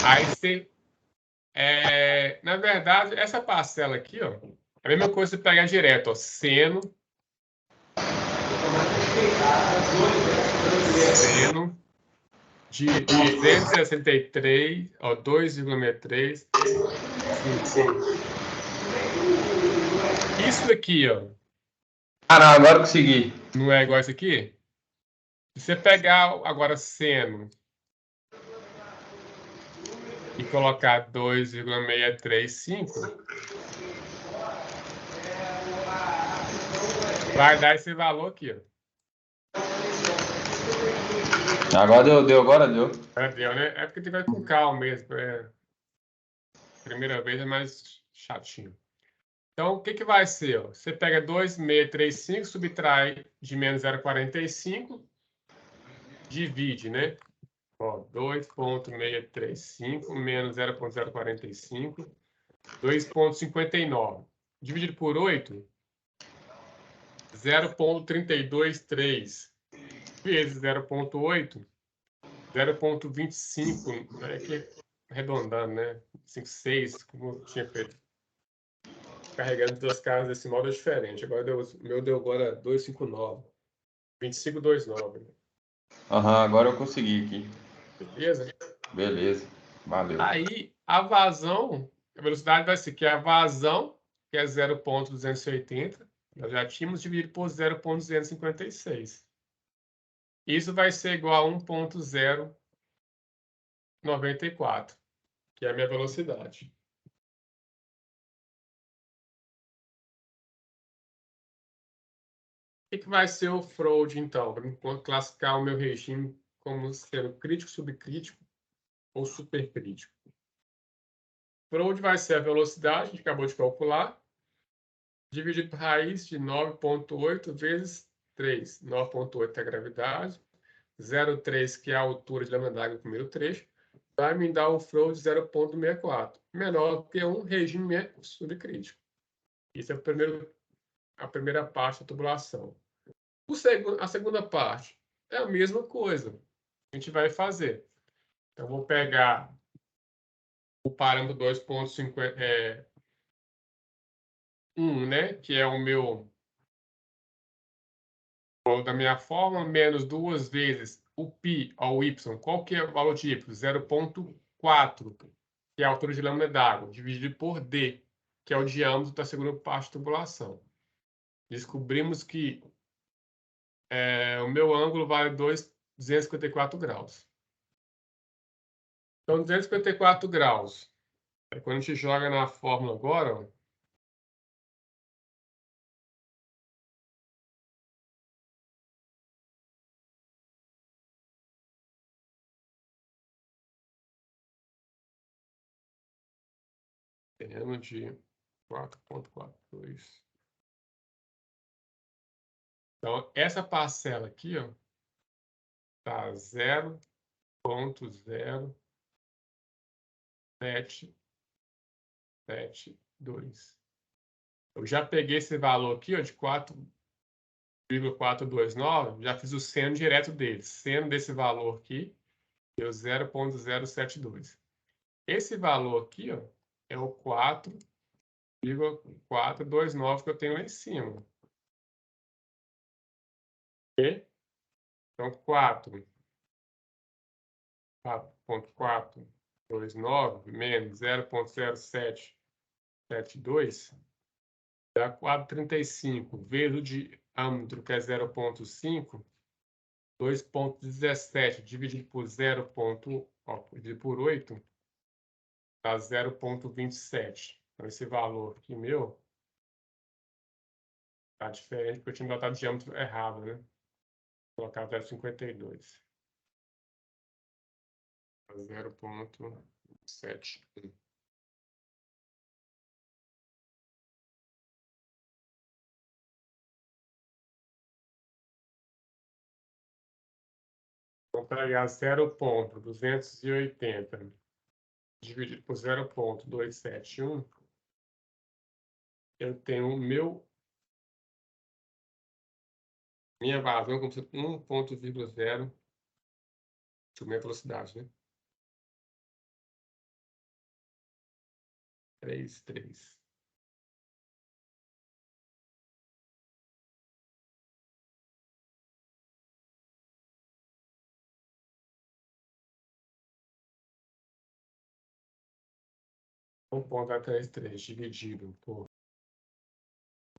Aí você, na verdade, essa parcela aqui, ó, é a mesma coisa que você pegar direto, ó, seno de 263, ó, 2,63. Isso aqui, ó. Ah, não, agora eu consegui. Não é igual isso aqui? Se você pegar agora seno e colocar 2,635, vai dar esse valor aqui, ó. Agora deu. Deu, né? É porque vai com calma mesmo. Primeira vez é mais chatinho. Então, o que vai ser? Ó? Você pega 2,635, subtrai de menos 0,45, divide, né? 2,635 menos 0,045, 2,59. Dividido por 8, 0,323 vezes 0,8, 0,25, é que arredondando, né? 56, como eu tinha feito. Carregando duas casas desse modo é diferente. Agora o meu deu agora 259. 2529. Aham, agora eu consegui aqui. Beleza? Beleza, valeu. Aí, a vazão, a velocidade vai ser que a vazão, que é 0,280, nós já tínhamos dividido por 0,256. Isso vai ser igual a 1,094, que é a minha velocidade. O que vai ser o Freud, então? Para classificar o meu regime como sendo crítico, subcrítico ou supercrítico. Freud vai ser a velocidade, a gente acabou de calcular, dividido por raiz de 9,8 vezes 3. 9,8 é a gravidade, 0,3 que é a altura de lâmina d'água no primeiro trecho, vai me dar o flow de 0,64, menor que um regime subcrítico. Isso é a primeira parte da tubulação. A segunda parte é a mesma coisa. A gente vai fazer. Então, vou pegar o parâmetro 2,51, né, que é o meu da minha fórmula, menos 2 vezes o π ao y. Qual que é o valor de y? 0,4, que é a altura de lâmina d'água, dividido por d, que é o diâmetro da segunda parte da tubulação. Descobrimos que o meu ângulo vale 254 graus. Então, 254 graus. Quando a gente joga na fórmula agora, ó, terreno de 4,42. Então, essa parcela aqui, ó, tá 0,0772. Eu já peguei esse valor aqui, ó, de 4,429, já fiz o seno direto dele. Seno desse valor aqui deu 0,072. Esse valor aqui, ó, é o 4,429 que eu tenho lá em cima. Ok? Então, 4,4 29 menos 0,0772 dá 435 vezes o diâmetro, que é 0,5, 2,17 dividido por 8 dá 0,27. Então, esse valor aqui meu está diferente, porque eu tinha botado o diâmetro errado, né? Vou colocar 0,52. 0,71. Vou pegar 0,280 dividido por 0,271. Eu tenho minha vazão como 1,0. Minha velocidade, né? 3,3. Um ponto a 3,3 dividido por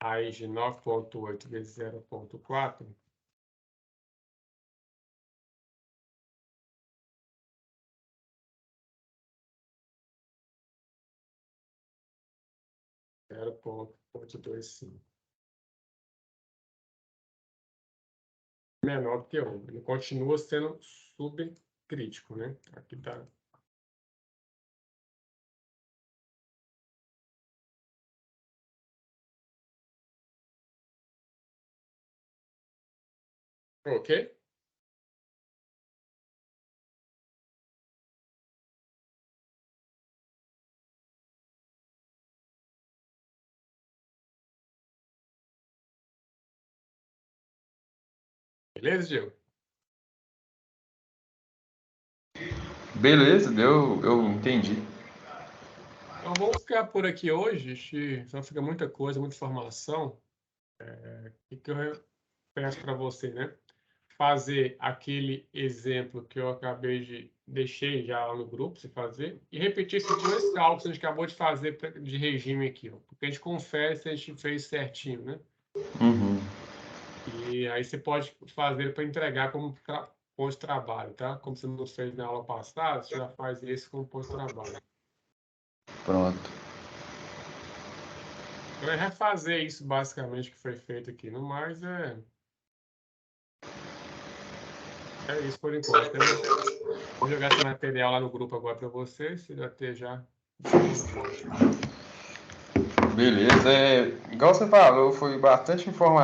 raiz de 9,8 vezes 0,4. 0,825. Menor do que 1. Ele continua sendo subcrítico, né? Aqui tá. Ok? Beleza, Diego? Beleza, eu entendi. Então, vamos ficar por aqui hoje, senão fica muita coisa, muita informação. O que eu peço para você, né? Fazer aquele exemplo que eu deixei já lá no grupo, você fazer, e repetir esses dois cálculos que a gente acabou de fazer de regime aqui, ó, porque a gente confere se a gente fez certinho, né? Uhum. E aí você pode fazer para entregar como pós-trabalho, tá? Como você não fez na aula passada, você já faz esse como pós-trabalho. Pronto. Então é refazer isso basicamente que foi feito aqui. No mais, é isso por enquanto. Vou jogar esse material lá no grupo agora para vocês, você já ter já disponibilizado. Beleza. Igual você falou, foi bastante informação.